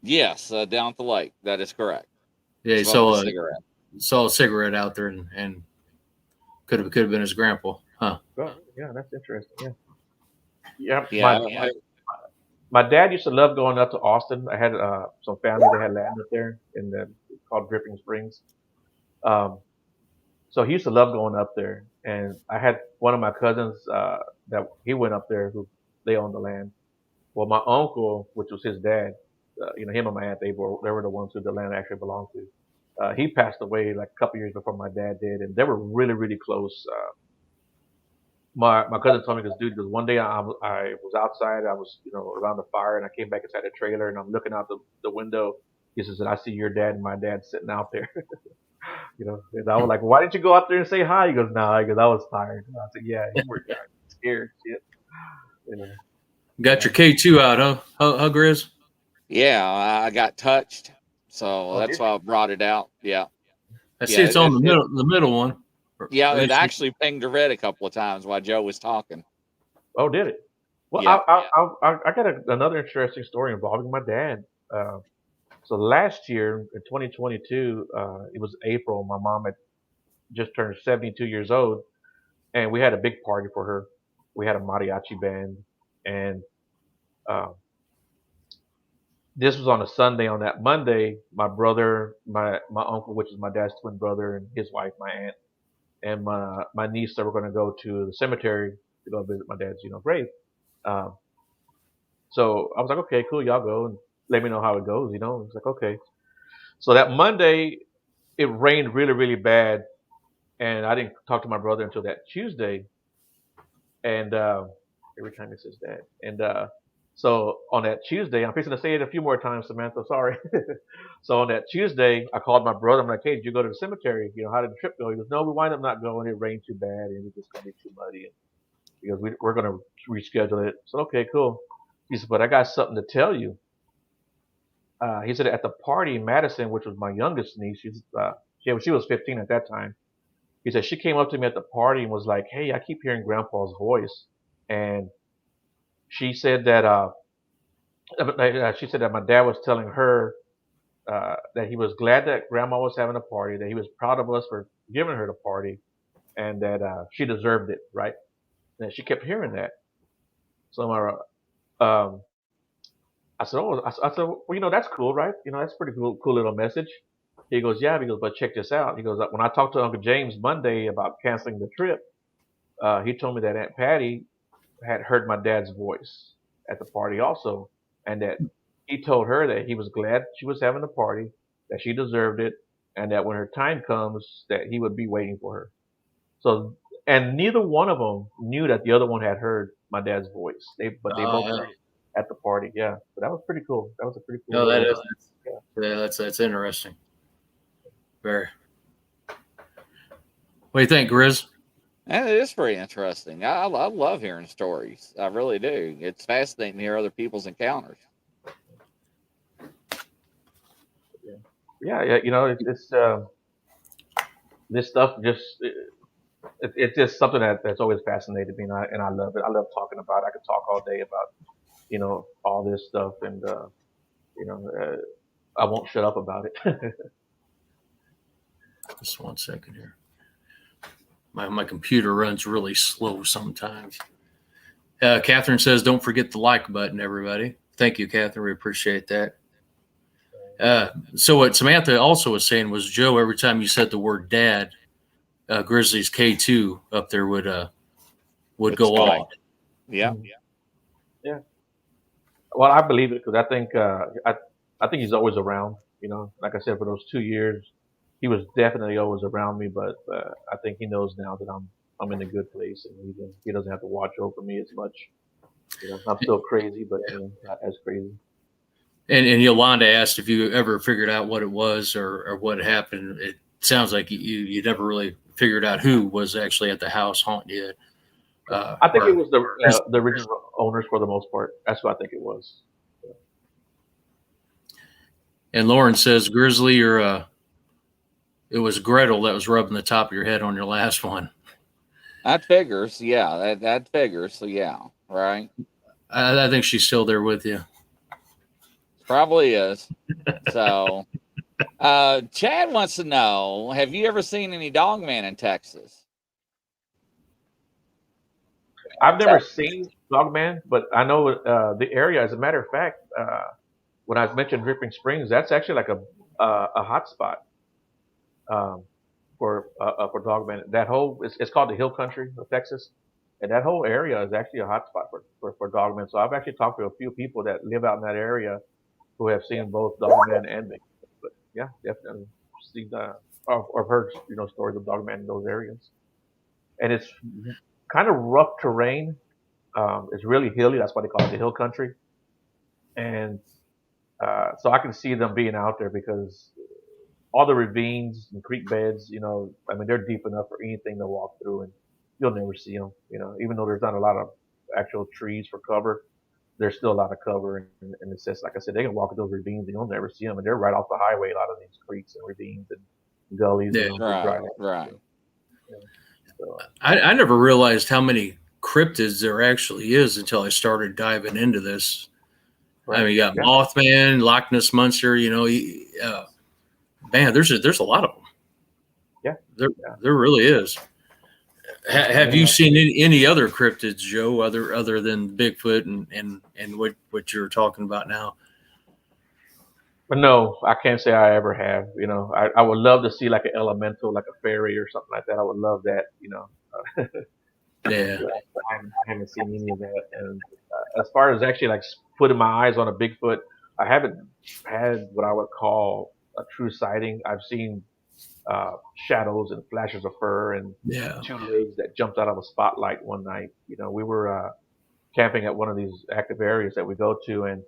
Yes, down at the lake. That is correct. Yeah, he saw a cigarette out there, and could have been his grandpa, huh? Oh, yeah, that's interesting. Yeah. Yeah. My dad used to love going up to Austin. I had some family that had land up there called Dripping Springs. Um, so he used to love going up there. And I had one of my cousins that he went up there who they owned the land. Well, my uncle, which was his dad, him and my aunt, they were the ones who the land actually belonged to. He passed away like a couple years before my dad did, and they were really, really close. My cousin told me this dude because one day I was outside, I was around the fire, and I came back inside the trailer, and I'm looking out the window. He says, "I see your dad and my dad sitting out there." And I was like, "Why didn't you go out there and say hi?" He goes, "No, because I was tired." I said, "Yeah, you were scared, shit." Got your K2 out, huh? Huh, Grizz? Yeah, I got touched, so that's why I brought it out. Yeah. I see it's on the middle one. Yeah, it actually pinged a red a couple of times while Joe was talking. Oh, did it? Well, yeah. I got another interesting story involving my dad. So last year in 2022, it was April. My mom had just turned 72 years old, and we had a big party for her. We had a mariachi band, and uh, this was on a Sunday. On that Monday, my brother, my uncle, which is my dad's twin brother, and his wife, my aunt, and my niece, that were going to go to the cemetery to go visit my dad's grave. Um, so I was like, okay, cool, y'all go and let me know how it goes. It's like, okay. So that Monday, it rained really, really bad, and I didn't talk to my brother until that Tuesday. And every time he says that, and so on that Tuesday, I'm fixing to say it a few more times, Samantha. Sorry. So on that Tuesday, I called my brother. I'm like, "Hey, did you go to the cemetery? How did the trip go?" He goes, "No, we wind up not going. It rained too bad, and it was just gonna be too muddy." And he goes, "We're gonna reschedule it." So okay, cool. He said, "But I got something to tell you." He said at the party, Madison, which was my youngest niece, she was 15 at that time. He said she came up to me at the party and was like, "Hey, I keep hearing Grandpa's voice," and she said that my dad was telling her that he was glad that Grandma was having a party, that he was proud of us for giving her the party, and that she deserved it, right? And she kept hearing that. So um, I said, "Oh," I said, "Well, that's cool, right? That's a pretty cool little message." He goes, "Yeah." He goes, "But check this out." He goes, "When I talked to Uncle James Monday about canceling the trip, he told me that Aunt Patty had heard my dad's voice at the party also, and that he told her that he was glad she was having a party, that she deserved it, and that when her time comes, that he would be waiting for her." So, and neither one of them knew that the other one had heard my dad's voice. But they both heard it at the party. Yeah, so that was pretty cool. That was a pretty cool. No, that little, is. Yeah, that's interesting. Very. What do you think, Grizz? And it is pretty interesting. I love hearing stories. I really do. It's fascinating to hear other people's encounters. Yeah. It's this stuff just it's just something that's always fascinated me, and I love it. I love talking about it. I could talk all day about all this stuff, and I won't shut up about it. Just 1 second here. My computer runs really slow sometimes. Catherine says, "Don't forget the like button, everybody." Thank you, Catherine. We appreciate that. So what Samantha also was saying was, Joe, every time you said the word "dad," Grizzly's K2 up there would go off. Yeah. Yeah. Well, I believe it because I think I think he's always around. Like I said, for those 2 years, he was definitely always around me. But I think he knows now that I'm in a good place, and he doesn't have to watch over me as much. I'm still crazy, but not as crazy. And Yolanda asked if you ever figured out what it was or what happened. It sounds like you never really figured out who was actually at the house haunting you. I think it was the original owners for the most part. That's what I think it was. And Lauren says, Grizzly, it was Gretel that was rubbing the top of your head on your last one. That figures. Yeah, that figures. So, yeah, right. I think she's still there with you. Probably is. So, Chad wants to know, have you ever seen any Dogman in Texas? I've never seen Dogman, but I know the area. As a matter of fact, when I mentioned Dripping Springs, that's actually like a hot spot for Dogman. That whole it's called the Hill Country of Texas, and that whole area is actually a hot spot for Dogman. So I've actually talked to a few people that live out in that area who have seen both Dogman and Bigfoot. But yeah, definitely seen or heard stories of Dogman in those areas, and it's kind of rough terrain. It's really hilly. That's why they call it the Hill Country. And so I can see them being out there because all the ravines and creek beds, they're deep enough for anything to walk through, and you'll never see them. Even though there's not a lot of actual trees for cover, there's still a lot of cover. And it's just, like I said, they can walk through those ravines and you'll never see them. And they're right off the highway, a lot of these creeks and ravines and gullies. Yeah, right. So, I never realized how many cryptids there actually is until I started diving into this. Right. I mean, you got Mothman, Loch Ness Monster. Man, there's a lot of them. Yeah, there really is. Have you seen any other cryptids, Joe, other than Bigfoot and what you're talking about now? No, I can't say I ever have. I would love to see like an elemental, like a fairy or something like that. I would love that. Yeah. I haven't seen any of that. And as far as actually like putting my eyes on a Bigfoot, I haven't had what I would call a true sighting. I've seen shadows and flashes of fur and Yeah. two legs that jumped out of a spotlight one night. We were camping at one of these active areas that we go to, and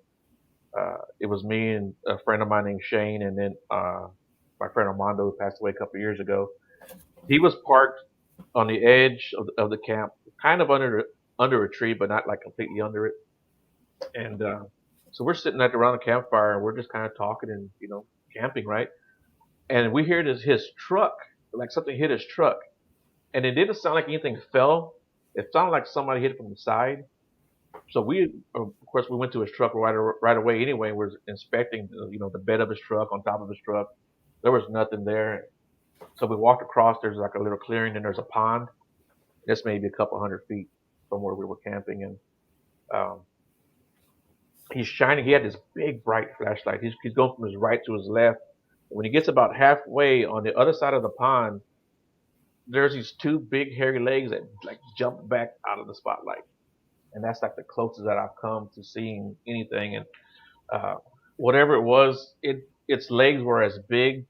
it was me and a friend of mine named Shane, and then my friend Armando, who passed away a couple of years ago. He was parked on the edge of the camp, kind of under a tree, but not like completely under it. And so we're sitting at around the campfire, and we're just kind of talking and camping, right? And we hear his truck, like something hit his truck, and it didn't sound like anything fell. It sounded like somebody hit it from the side. So of course, we went to his truck right away. Anyway, we're inspecting, the bed of his truck, on top of his truck. There was nothing there. So we walked across. There's like a little clearing, and there's a pond. It's maybe a couple hundred feet from where we were camping, and um, he's shining. He had this big bright flashlight. He's going from his right to his left. When he gets about halfway on the other side of the pond, there's these two big hairy legs that like jump back out of the spotlight, and that's like the closest that I've come to seeing anything. And uh, whatever it was, its legs were as big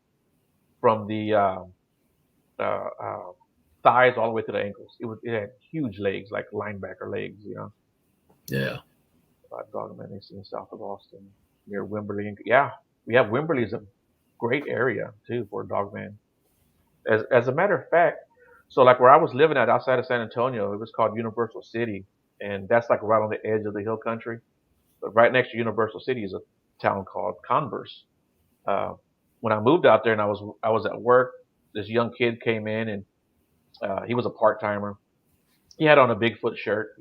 from the uh, uh, thighs all the way to the ankles. It had huge legs, like linebacker legs. Yeah. Dogman is in south of Austin, near Wimberley. Yeah, we have Wimberley is a great area too for Dogman. As a matter of fact, so like where I was living at outside of San Antonio, it was called Universal City, and that's like right on the edge of the hill country. But right next to Universal City is a town called Converse. Uh, when I moved out there and I was at work, this young kid came in, and he was a part timer. He had on a Bigfoot shirt,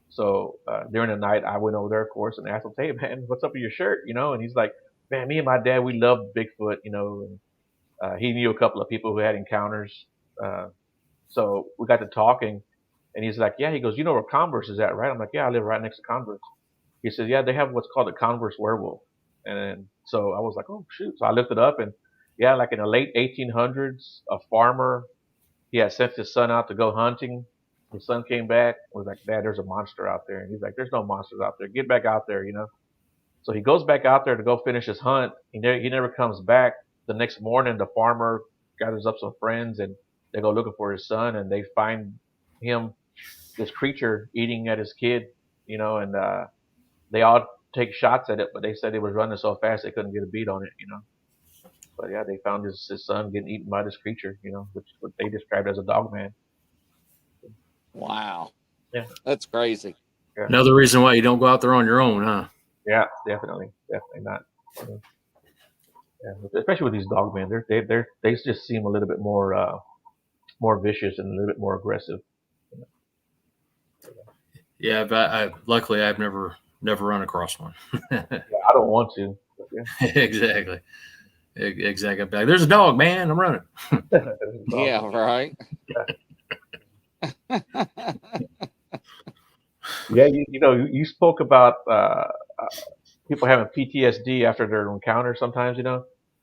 So during the night, I went over there, of course, and asked him, "Hey, man, what's up with your shirt?" And he's like, "Man, me and my dad, we love Bigfoot." And he knew a couple of people who had encounters. Uh, so we got to talking, and he's like, "Yeah." He goes, "You know where Converse is at, right?" I'm like, "Yeah, I live right next to Converse." He said, "Yeah, they have what's called a Converse werewolf." And then, so I was like, "Oh shoot!" So I looked it up, and yeah, like in the late 1800s, a farmer, he had sent his son out to go hunting. His son came back, was like, "Dad, there's a monster out there." And he's like, "There's no monsters out there. Get back out there." So he goes back out there to go finish his hunt. He never comes back. The next morning, the farmer gathers up some friends, and they go looking for his son, and they find him, this creature, eating at his kid. And they all take shots at it, but they said it was running so fast they couldn't get a beat on it. But yeah, they found his son getting eaten by this creature, which what they described as a dog man. Wow. Yeah. That's crazy. Yeah. Another reason why you don't go out there on your own, huh? Yeah, definitely not. Yeah, especially with these dog men, they just seem a little bit more vicious and a little bit more aggressive. Yeah, but luckily I've never run across one. Yeah, I don't want to. Yeah. Exactly. Exactly. Like, there's a dog, man. I'm running. Yeah, right. Yeah, you spoke about people having PTSD after their encounter. Sometimes,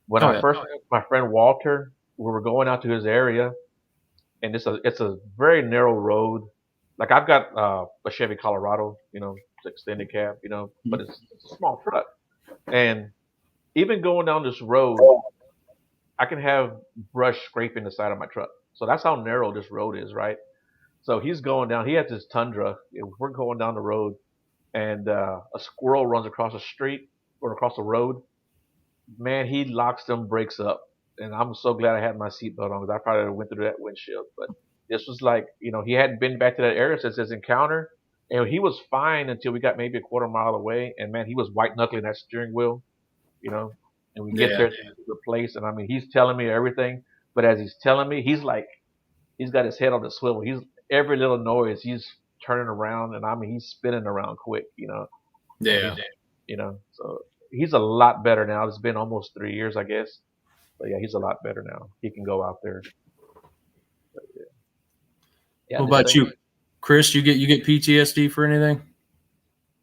when I first met my friend Walter, we were going out to his area, and it's a very narrow road. Like I've got a Chevy Colorado, it's extended cab, but it's a small truck, and even going down this road, I can have brush scraping the side of my truck. So that's how narrow this road is, right? So he's going down. He has this Tundra. We're going down the road, and a squirrel runs across the street or across the road. Man, he locks them brakes up, and I'm so glad I had my seatbelt on because I probably went through that windshield. But this was like, he hadn't been back to that area since his encounter, and he was fine until we got maybe a quarter mile away. And man, he was white knuckling that steering wheel, And we get there to the place, and I mean, he's telling me everything. But as he's telling me, he's like, he's got his head on the swivel. He's every little noise, he's turning around, and I mean, he's spinning around quick, Yeah. So he's a lot better now. It's been almost 3 years, I guess. But yeah, he's a lot better now. He can go out there. But, yeah. What about you, Chris? You get PTSD for anything?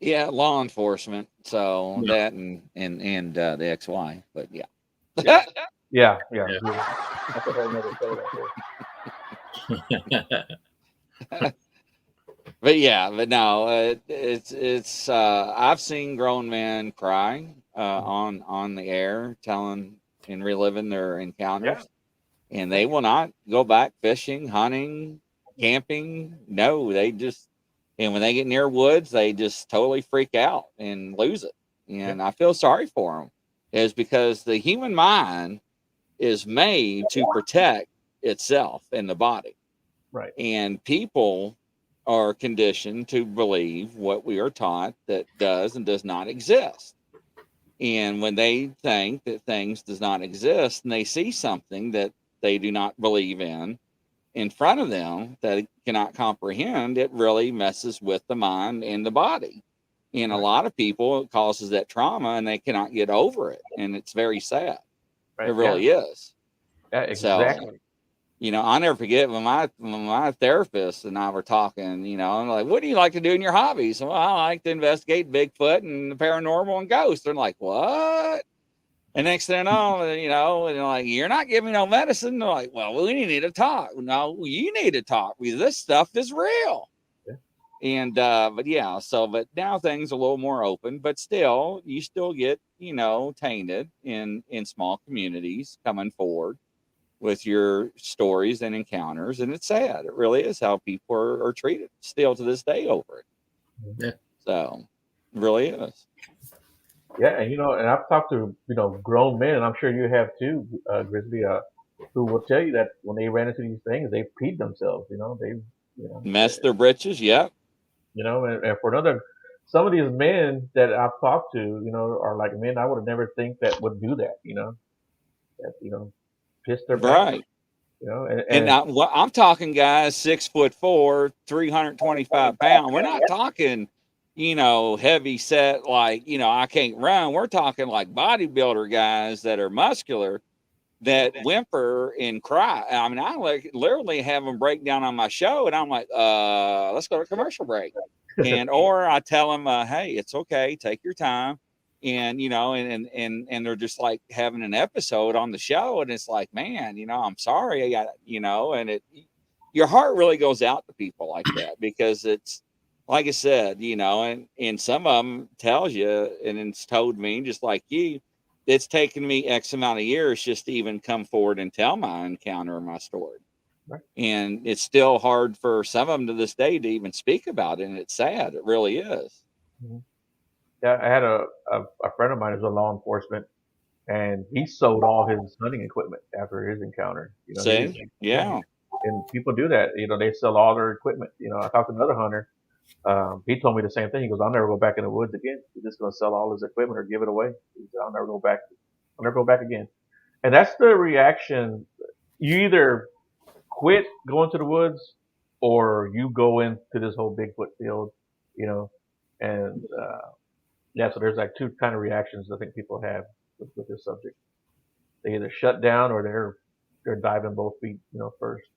Yeah, law enforcement. So Yeah. that and the ex-wife, but yeah. Yeah. Yeah. That's a whole nother show right there. But yeah, but no, it's I've seen grown men cry on the air, telling and reliving their encounters, and they will not go back fishing, hunting, camping. No, they just, and when they get near woods, they just totally freak out and lose it. And I feel sorry for them, is because the human mind is made to protect itself in the body. Right. And people are conditioned to believe what we are taught that does and does not exist. And when they think that things does not exist and they see something that they do not believe in front of them that it cannot comprehend, it really messes with the mind and the body. And a lot of people, it causes that trauma and they cannot get over it. And it's very sad. Right. It really is. Yeah, exactly. So, I'll never forget when my therapist and I were talking, I'm like, what do you like to do in your hobbies? Well, I like to investigate Bigfoot and the paranormal and ghosts. They're like, what? And next thing I know, and they're like, you're not giving me no medicine. They're like, well, we need to talk. No, you need to talk because this stuff is real. Yeah. And, but yeah, but now things are a little more open, but still, you still get, tainted in small communities coming forward with your stories and encounters. And it's sad. It really is how people are treated still to this day over it. Yeah. So it really is. Yeah, and and I've talked to grown men, and I'm sure you have too, Grizzly, who will tell you that when they ran into these things, they peed themselves. They, Mess their britches. Yep. and for some of these men that I've talked to, are like men I would have never think that would do that. That piss their pants. Right. And I'm talking guys 6'4", 325 pounds. We're not talking, heavy set like, I can't run. We're talking like bodybuilder guys that are muscular that whimper and cry. I mean, I literally have them break down on my show, and I'm like, let's go to commercial break. Or I tell them, hey, it's okay, take your time. And and they're just like having an episode on the show, and it's like, man, I'm sorry, and your heart really goes out to people like that, because it's like I said, and some of them tells you, and it's told me just like you, it's taken me X amount of years just to even come forward and tell my encounter and my story. Right. And it's still hard for some of them to this day to even speak about it, and it's sad. It really is. Mm-hmm. Yeah, I had a friend of mine who's a law enforcement, and he sold all his hunting equipment after his encounter. See? Yeah. And people do that. They sell all their equipment. I talked to another hunter. He told me the same thing. He goes, "I'll never go back in the woods again. He's just going to sell all his equipment or give it away. He said, I'll never go back. I'll never go back again." And that's the reaction. You either quit going to the woods, or you go into this whole Bigfoot field. And so there's like two kind of reactions I think people have with this subject. They either shut down, or they're diving both feet, first.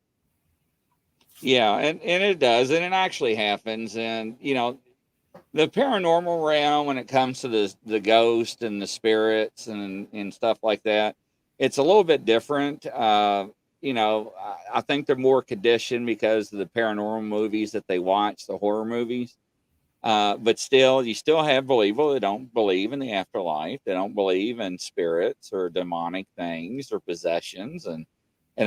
Yeah, and it does, and it actually happens. And the paranormal realm, when it comes to the ghost and the spirits and stuff like that, it's a little bit different. I think they're more conditioned because of the paranormal movies that they watch, the horror movies. But still, you still have people that don't believe in the afterlife. They don't believe in spirits or demonic things or possessions. And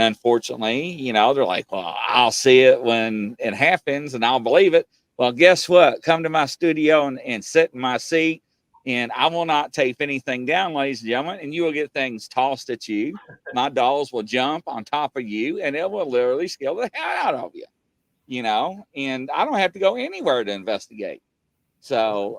unfortunately, they're like, well, I'll see it when it happens and I'll believe it. Well, guess what? Come to my studio and sit in my seat, and I will not tape anything down, ladies and gentlemen, and you will get things tossed at you. My dolls will jump on top of you, and it will literally scare the hell out of you, and I don't have to go anywhere to investigate. So,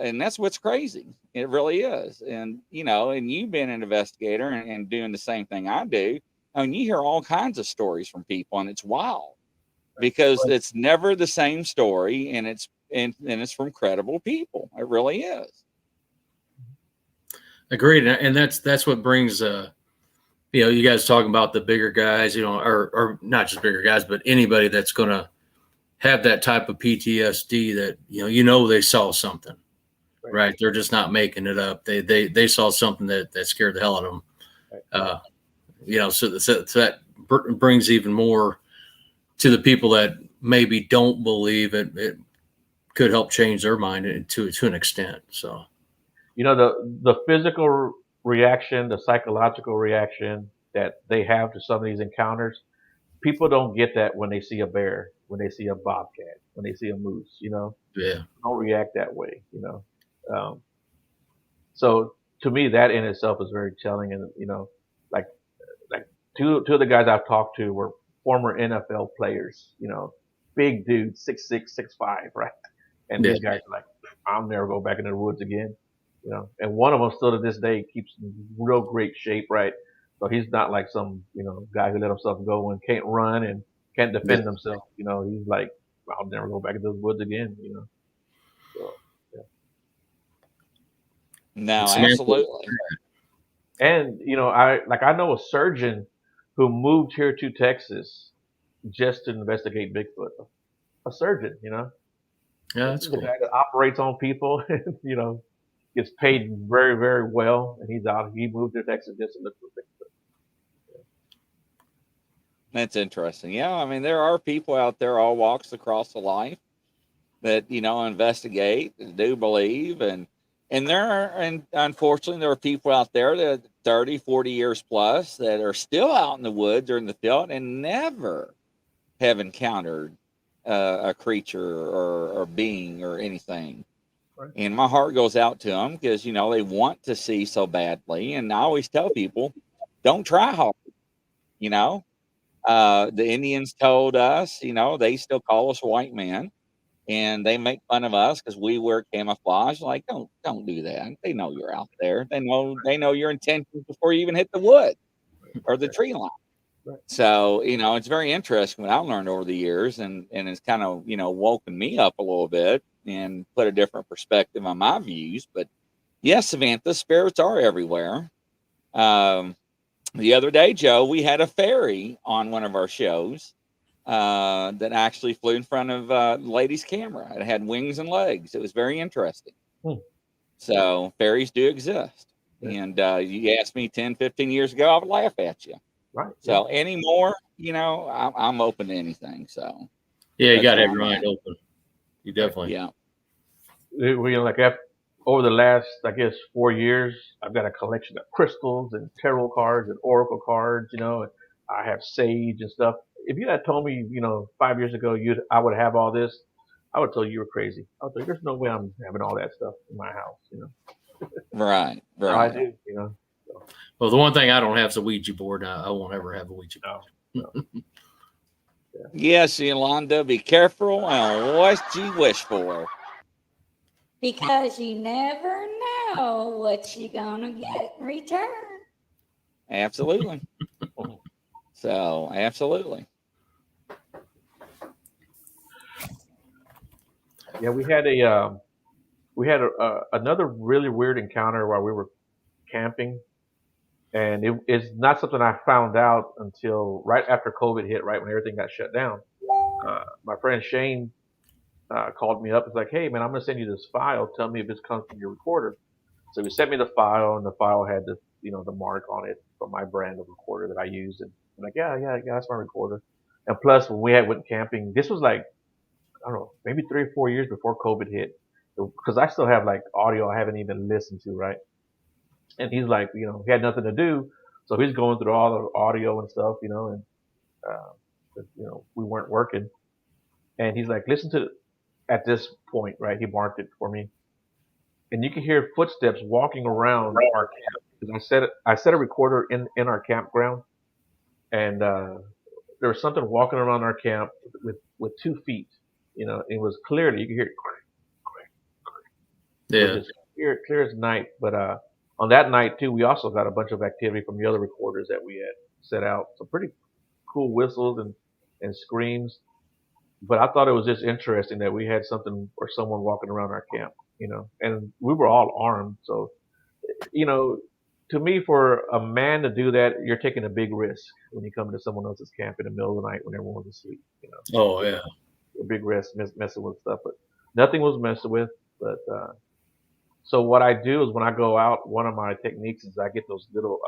and that's what's crazy. It really is. And, and you've been an investigator and doing the same thing I do. I mean, you hear all kinds of stories from people, and it's wild because it's never the same story, and it's from credible people. It really is. Agreed. And that's what brings, you guys talking about the bigger guys, or not just bigger guys, but anybody that's going to have that type of PTSD that they saw something, right? They're just not making it up. They saw something that scared the hell out of them. So that brings even more to the people that maybe don't believe it. It could help change their mind to an extent. So, the physical reaction, the psychological reaction that they have to some of these encounters, people don't get that when they see a bear, when they see a bobcat, when they see a moose. yeah, Don't react that way. Um, so to me, that in itself is very telling. And like like two of the guys I've talked to were former NFL players. Big dudes, 6'6", 6'5", right? And yeah. these guys are like, I'll never go back into the woods again. And one of them still to this day keeps in real great shape, right? So he's not like some, guy who let himself go and can't run and can't defend himself. He's like, I'll never go back into the woods again. So yeah. No, absolutely. And I know a surgeon who moved here to Texas just to investigate Bigfoot. A surgeon, Yeah, that's cool. The guy that operates on people, gets paid very, very well, and he moved to Texas just to look for Bigfoot. That's interesting. Yeah, I mean, there are people out there, all walks across the life, that investigate and do believe, and unfortunately there are people out there that 30, 40 years plus that are still out in the woods or in the field and never have encountered a creature or being or anything. Right. And my heart goes out to them because they want to see so badly. And I always tell people, don't try hard. The Indians told us, they still call us white men, and they make fun of us because we wear camouflage. Like, don't do that. They know you're out there. They know your intentions before you even hit the wood or the tree line. Right. So, it's very interesting what I've learned over the years, and it's kind of, woken me up a little bit and put a different perspective on my views. But yes, Samantha, spirits are everywhere. The other day, Joe, we had a fairy on one of our shows that actually flew in front of the lady's camera. It had wings and legs. It was very interesting. So fairies do exist. Yeah. And you asked me 10, 15 years ago, I would laugh at you. Right. So anymore, I'm open to anything. So yeah, you got to have your mind open. You definitely. Yeah. Over the last, I guess, 4 years, I've got a collection of crystals and tarot cards and oracle cards. And I have sage and stuff. If you had told me, 5 years ago, I would have all this, I would tell you were crazy. I would tell you, there's no way I'm having all that stuff in my house. Right. I do. So. Well, the one thing I don't have is a Ouija board. I won't ever have a Ouija board. No. Yeah. Yes, Yolanda, be careful on what you wish for. Because you never know what you're going to get in return. Absolutely. So, absolutely. Yeah, we had another really weird encounter while we were camping, and it's not something I found out until right after COVID hit, right when everything got shut down. My friend Shane called me up. It's like, hey man, I'm gonna send you this file. Tell me if this comes from your recorder. So he sent me the file, and the file had the mark on it from my brand of recorder that I use. And I'm like, yeah, that's my recorder. And plus, when we went camping, this was like, I don't know, maybe 3 or 4 years before COVID hit, because I still have like audio I haven't even listened to, right? And he's like, he had nothing to do, so he's going through all the audio and stuff, and we weren't working. And he's like, listen to at this point, right? He marked it for me, and you can hear footsteps walking around our camp. Because I set a recorder in our campground, and there was something walking around our camp with 2 feet. It was clearly, you could hear it. Yeah. It was just clear as night. But on that night too, we also got a bunch of activity from the other recorders that we had set out. Some pretty cool whistles and screams. But I thought it was just interesting that we had something or someone walking around our camp, and we were all armed. So, to me, for a man to do that, you're taking a big risk when you come to someone else's camp in the middle of the night when everyone's asleep. Oh yeah. a big risk messing with stuff, but nothing was messed with. But so what I do is when I go out, one of my techniques is I get those little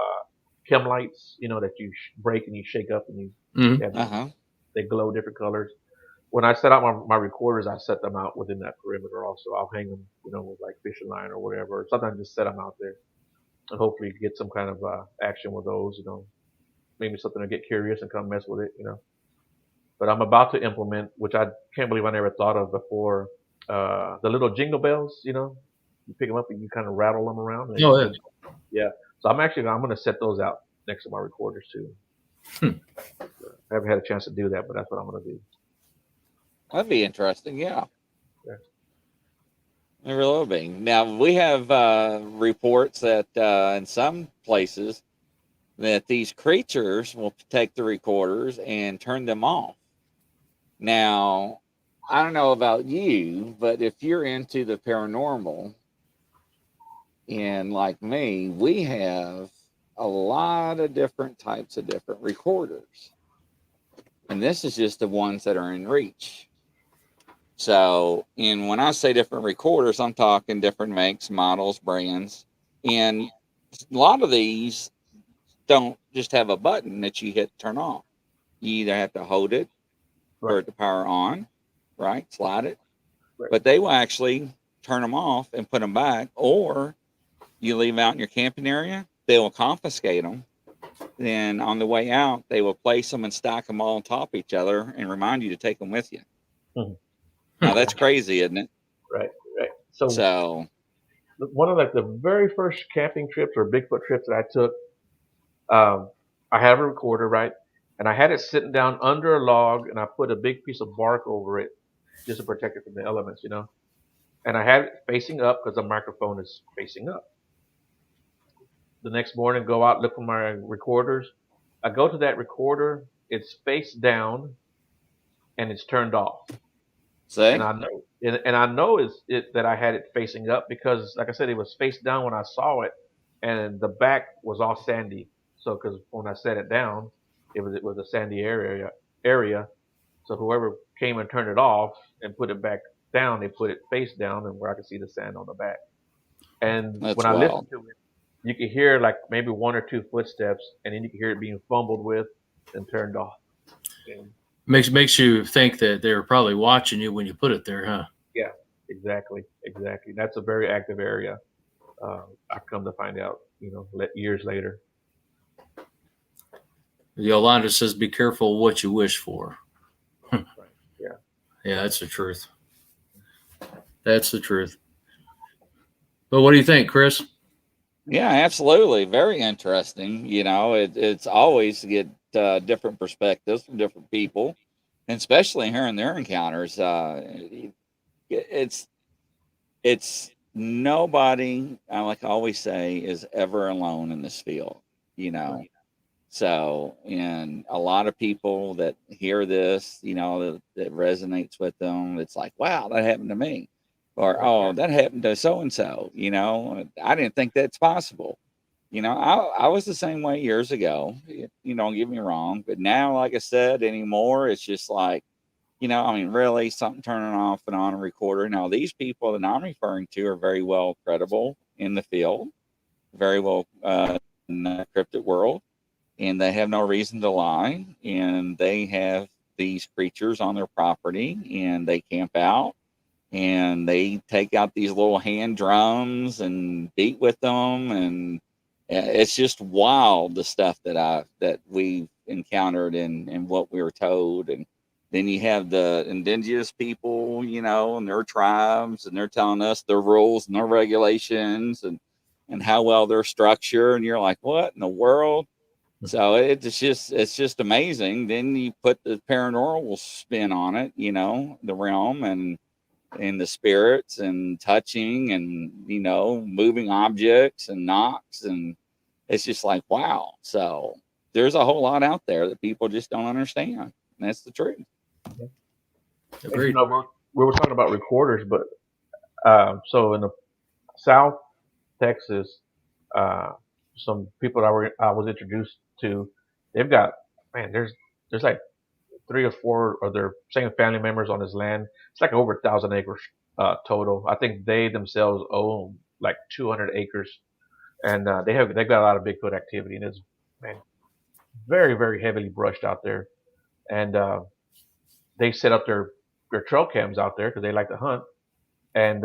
chem lights, that you break and you shake up and Mhm. they glow different colors. When I set out my recorders, I set them out within that perimeter. Also, I'll hang them, with like fishing line or whatever. Sometimes just set them out there and hopefully get some kind of action with those. Maybe something to get curious and come mess with it. But I'm about to implement, which I can't believe I never thought of before. The little jingle bells, you pick them up and you kind of rattle them around. And Oh, yeah. yeah. So I'm going to set those out next to my recorders too. I haven't had a chance to do that, but that's what I'm going to do. That'd be interesting. Yeah. Yeah. It really will be. Now, we have reports that in some places that these creatures will take the recorders and turn them off. Now, I don't know about you, but if you're into the paranormal, and like me, we have a lot of different types of different recorders. And this is just the ones that are in reach. So, and when I say different recorders, I'm talking different makes, models, brands. And a lot of these don't just have a button that you hit turn off. You either have to hold it for it to power on, right? Slide it. Right. But they will actually turn them off and put them back, or you leave them out in your camping area, they will confiscate them. Then on the way out, they will place them and stack them all on top of each other and remind you to take them with you. Mhm. Now that's crazy, isn't it? Right. So one of like the very first camping trips or Bigfoot trips that I took, I have a recorder, right? And I had it sitting down under a log and I put a big piece of bark over it just to protect it from the elements, And I had it facing up because the microphone is facing up. The next morning, go out, look for my recorders. I go to that recorder, it's face down and it's turned off. See? And I know that I had it facing up because, like I said, it was face down when I saw it, and the back was all sandy. So, because when I set it down, it was a sandy area. So whoever came and turned it off and put it back down, they put it face down, and where I could see the sand on the back. And That's when I wild. listened to it, you could hear like maybe one or two footsteps, and then you could hear it being fumbled with and turned off. And Makes you think that they were probably watching you when you put it there, huh? yeah, exactly. That's a very active area. I come to find out, years later. Yolanda says, "Be careful what you wish for." Right. Yeah. Yeah, that's the truth. That's the truth. But what do you think, Chris? Yeah, absolutely. Very interesting. It's always to get different perspectives from different people, and especially hearing their encounters. It's nobody, like I always say, is ever alone in this field. Right. So, and a lot of people that hear this, that resonates with them, it's like, wow, that happened to me. Or, Right. oh, that happened to so and so. I didn't think that's possible. I was the same way years ago. Don't get me wrong. But now, like I said, anymore, it's just like, really something turning off and on a recorder. Now, these people that I'm referring to are very well credible in the field, very well in the cryptid world, and they have no reason to lie. And they have these creatures on their property, and they camp out, and they take out these little hand drums and beat with them, and it's just wild, the stuff that we've encountered and what we were told. And then you have the indigenous people, and their tribes, and they're telling us their rules and their regulations and how well they're structured, and you're like, what in the world? So it's just amazing. Then you put the paranormal spin on it, the realm and the spirits and touching and moving objects and knocks, and it's just like, wow. So there's a whole lot out there that people just don't understand, and that's the truth. Agreed. We were talking about recorders, but so in the South Texas, some people that I was introduced to, they've got, man, there's like 3 or 4 of their same family members on his land. It's like over 1,000 acres total. I think they themselves own like 200 acres, and they've got a lot of Bigfoot activity, and it's, man, very, very heavily brushed out there. And they set up their trail cams out there because they like to hunt, and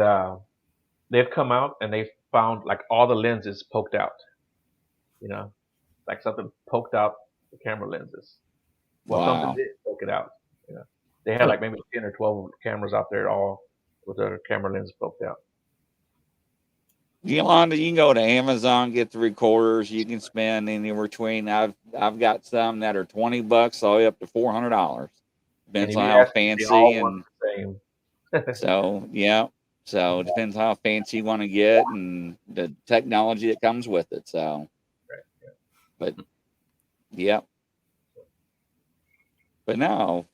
they've come out and they found like all the lenses poked out. You know, like something poked out the camera lenses. Well, something Wow. did poke it out. You know, they had like maybe 10 or 12 cameras out there, all with their camera lens poked out. Yolanda, you can go to Amazon, get the recorders. You can spend anywhere between. I've got some that are $20 all the way up to $400. And Depends if on you how ask me, they all fancy want and the same. so yeah. So it depends how fancy you want to get and the technology that comes with it. So, but yeah, but no,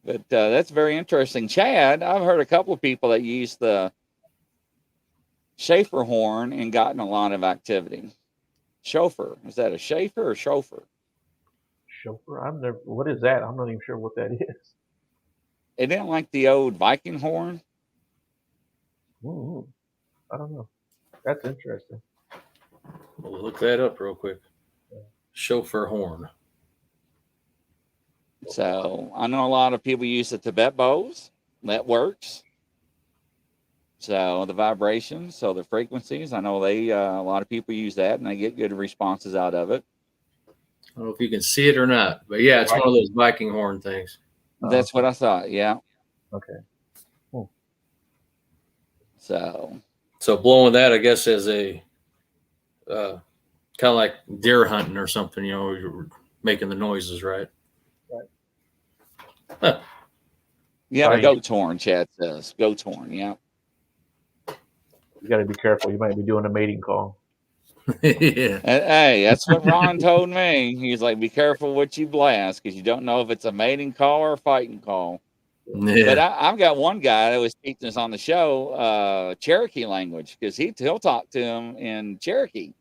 but that's very interesting. Chad, I've heard a couple of people that use the Schaefer horn and gotten a lot of activity. Chauffeur, is that a Schaefer or chauffeur? Chauffeur? I've never. What is that? I'm not even sure what that is. It didn't like the old Viking horn. Mm-hmm. I don't know. That's interesting. We'll look that up real quick. Chauffeur horn. So I know a lot of people use the Tibet bows. That works. So the vibrations, so the frequencies. I know they a lot of people use that and they get good responses out of it. I don't know if you can see it or not, but yeah, it's one of those Viking horn things. That's what I thought. Yeah. Okay. Cool. So blowing that, I guess, as a kind of like deer hunting or something. You know, you're making the noises, right? Right. Yeah, the goat's horn, Chad says. Goat's horn, yeah. You got to be careful. You might be doing a mating call. Yeah. Hey, that's what Ron told me. He's like, be careful what you blast because you don't know if it's a mating call or a fighting call. Yeah. But I've got one guy that was teaching us on the show Cherokee language because he'll talk to him in Cherokee,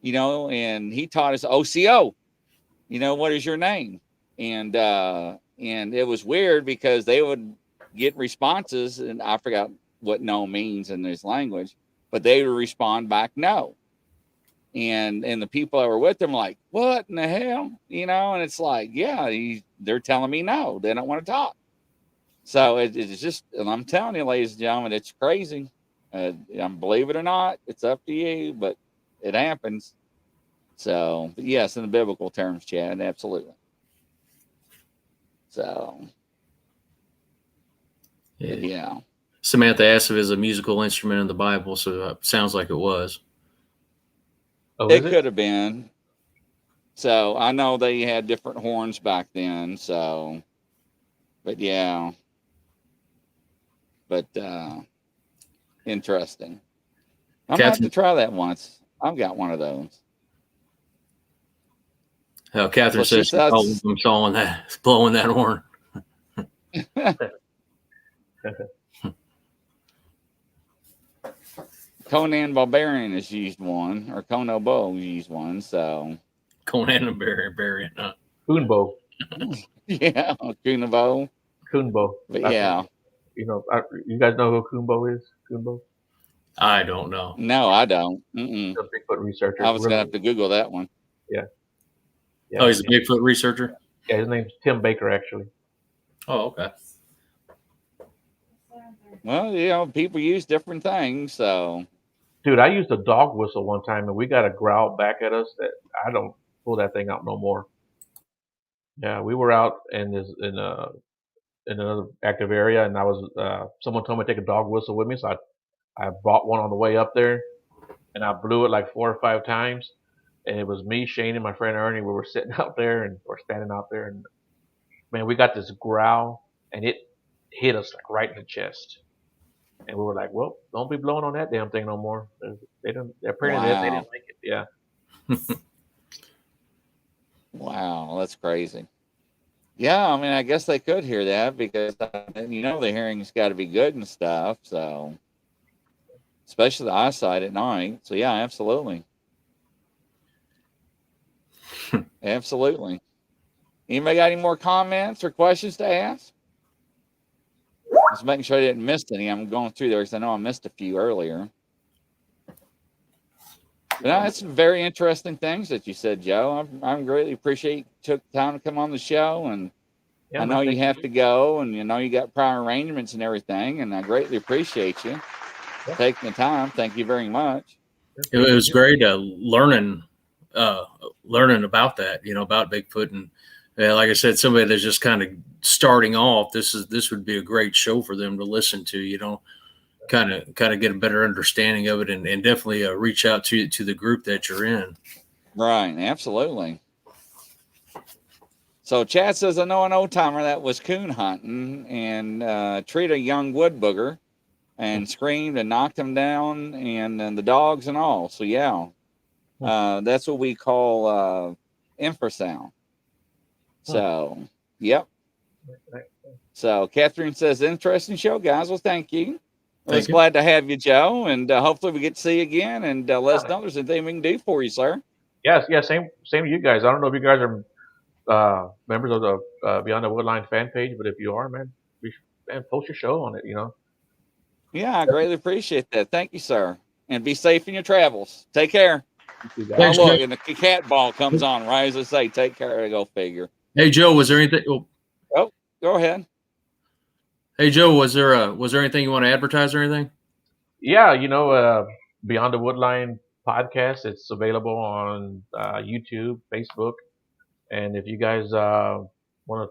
you know, and he taught us OCO, you know, what is your name? And it was weird because they would get responses, and I forgot what no means in this language, but they would respond back no. And the people that were with them like, what in the hell? You know, and it's like, yeah, they're telling me no, they don't want to talk. So it's just, and I'm telling you, ladies and gentlemen, it's crazy. Believe it or not, it's up to you, but it happens. So, but yes, in the biblical terms, Chad, absolutely. So, yeah. Samantha asked if it was a musical instrument in the Bible, so it sounds like it was. Oh, it could have been. So I know they had different horns back then. So, but yeah. But interesting. I'm gonna have to try that once. I've got one of those. Catherine says she's blowing that horn. Conan Barbarian has used one, or Kono Bo used one. So Conan and Barbarian, huh? Coonbo. Yeah, Coonbo. Coonbo. But yeah. You know, you guys know who Coonbo is? Coonbo? I don't know. No, I don't. He's a Bigfoot researcher. I was going to have to Google that one. Yeah. Oh, he's a Bigfoot researcher? Yeah, his name's Tim Baker, actually. Oh, okay. Well, you know, people use different things, so. Dude, I used a dog whistle one time, and we got a growl back at us that I don't pull that thing out no more. Yeah, we were out in another active area, and I was someone told me to take a dog whistle with me, so I bought one on the way up there, and I blew it like 4 or 5 times, and it was me, Shane, and my friend Ernie. We were sitting out there or standing out there, and man, we got this growl, and it hit us like right in the chest, and we were like, "Well, don't be blowing on that damn thing no more." They didn't like it. Yeah. Wow, that's crazy. Yeah, I mean, I guess they could hear that because you know the hearing's got to be good and stuff. So, especially the eyesight at night. So yeah, absolutely, absolutely. Anybody got any more comments or questions to ask? Just making sure I didn't miss any. I'm going through there because I know I missed a few earlier. But no, it's some very interesting things that you said, Joe. I greatly appreciate you took the time to come on the show, and Yeah, I know you have to go, and you know you got prior arrangements and everything, and I greatly appreciate you taking the time. Thank you very much. It was great learning about that, about Bigfoot, and like I said, somebody that's just kind of starting off. This would be a great show for them to listen to. Kind of get a better understanding of it, and definitely reach out to the group that you're in. Right, absolutely. So Chad says, I know an old timer that was coon hunting and treated a young wood booger and screamed and knocked him down and the dogs and all. So yeah, that's what we call infrasound. So, yep. So Catherine says, interesting show, guys. Well, thank you. I was glad to have you, Joe, and hopefully we get to see you again and let us know if there's anything we can do for you, sir. Yes, same to you guys. I don't know if you guys are members of the Beyond the Woodline fan page, but if you are, man, post your show on it, Yeah, I greatly appreciate that. Thank you, sir. And be safe in your travels. Take care. Thanks, look, and the cat ball comes on right as I say, take care. Go figure. Hey, Joe, was there anything? Oh, go ahead. Hey, Joe, was there anything you want to advertise or anything? Yeah, Beyond the Woodline podcast. It's available on YouTube, Facebook, and if you guys want to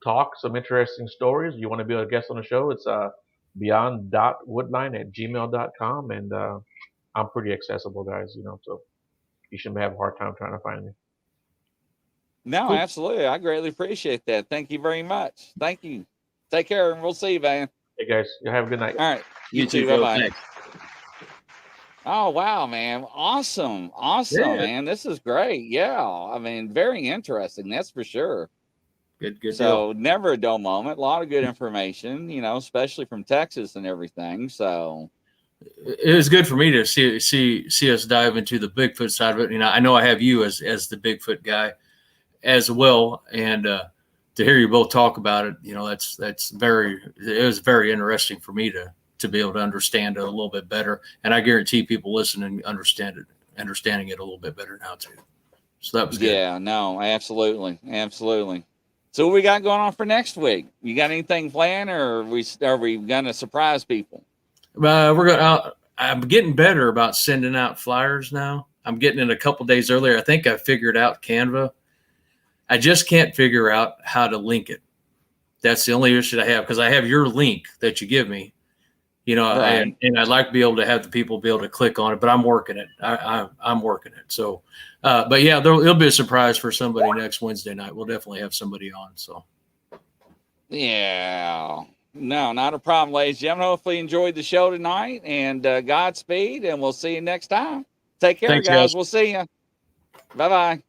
talk some interesting stories, you want to be a guest on the show, it's beyond.woodline@gmail.com, and I'm pretty accessible, guys. So you shouldn't have a hard time trying to find me. No, cool. Absolutely. I greatly appreciate that. Thank you very much. Thank you. Take care, and we'll see you, man. Hey, guys. You have a good night. All right. You too. Bye-bye. Oh, wow, man. Awesome. Yeah. Man. This is great. Yeah. I mean, very interesting. That's for sure. Good. So never a dull moment. A lot of good information, especially from Texas and everything. So it was good for me to see us dive into the Bigfoot side of it. I know I have you as the Bigfoot guy as well, and to hear you both talk about it, it was very interesting for me to be able to understand it a little bit better. And I guarantee people listening understanding it a little bit better now too. So that was good. Yeah, no, absolutely. So what we got going on for next week? You got anything planned, or are we gonna surprise people? I'm getting better about sending out flyers now. I'm getting it a couple days earlier. I think I figured out Canva. I just can't figure out how to link it. That's the only issue I have, because I have your link that you give me, right. and I'd like to be able to have the people be able to click on it, but I'm working it. I'm working it. So, but yeah, it'll be a surprise for somebody next Wednesday night. We'll definitely have somebody on. So, yeah, no, not a problem, ladies and gentlemen. Hopefully you enjoyed the show tonight, and Godspeed, and we'll see you next time. Take care, guys. We'll see you. Bye-bye.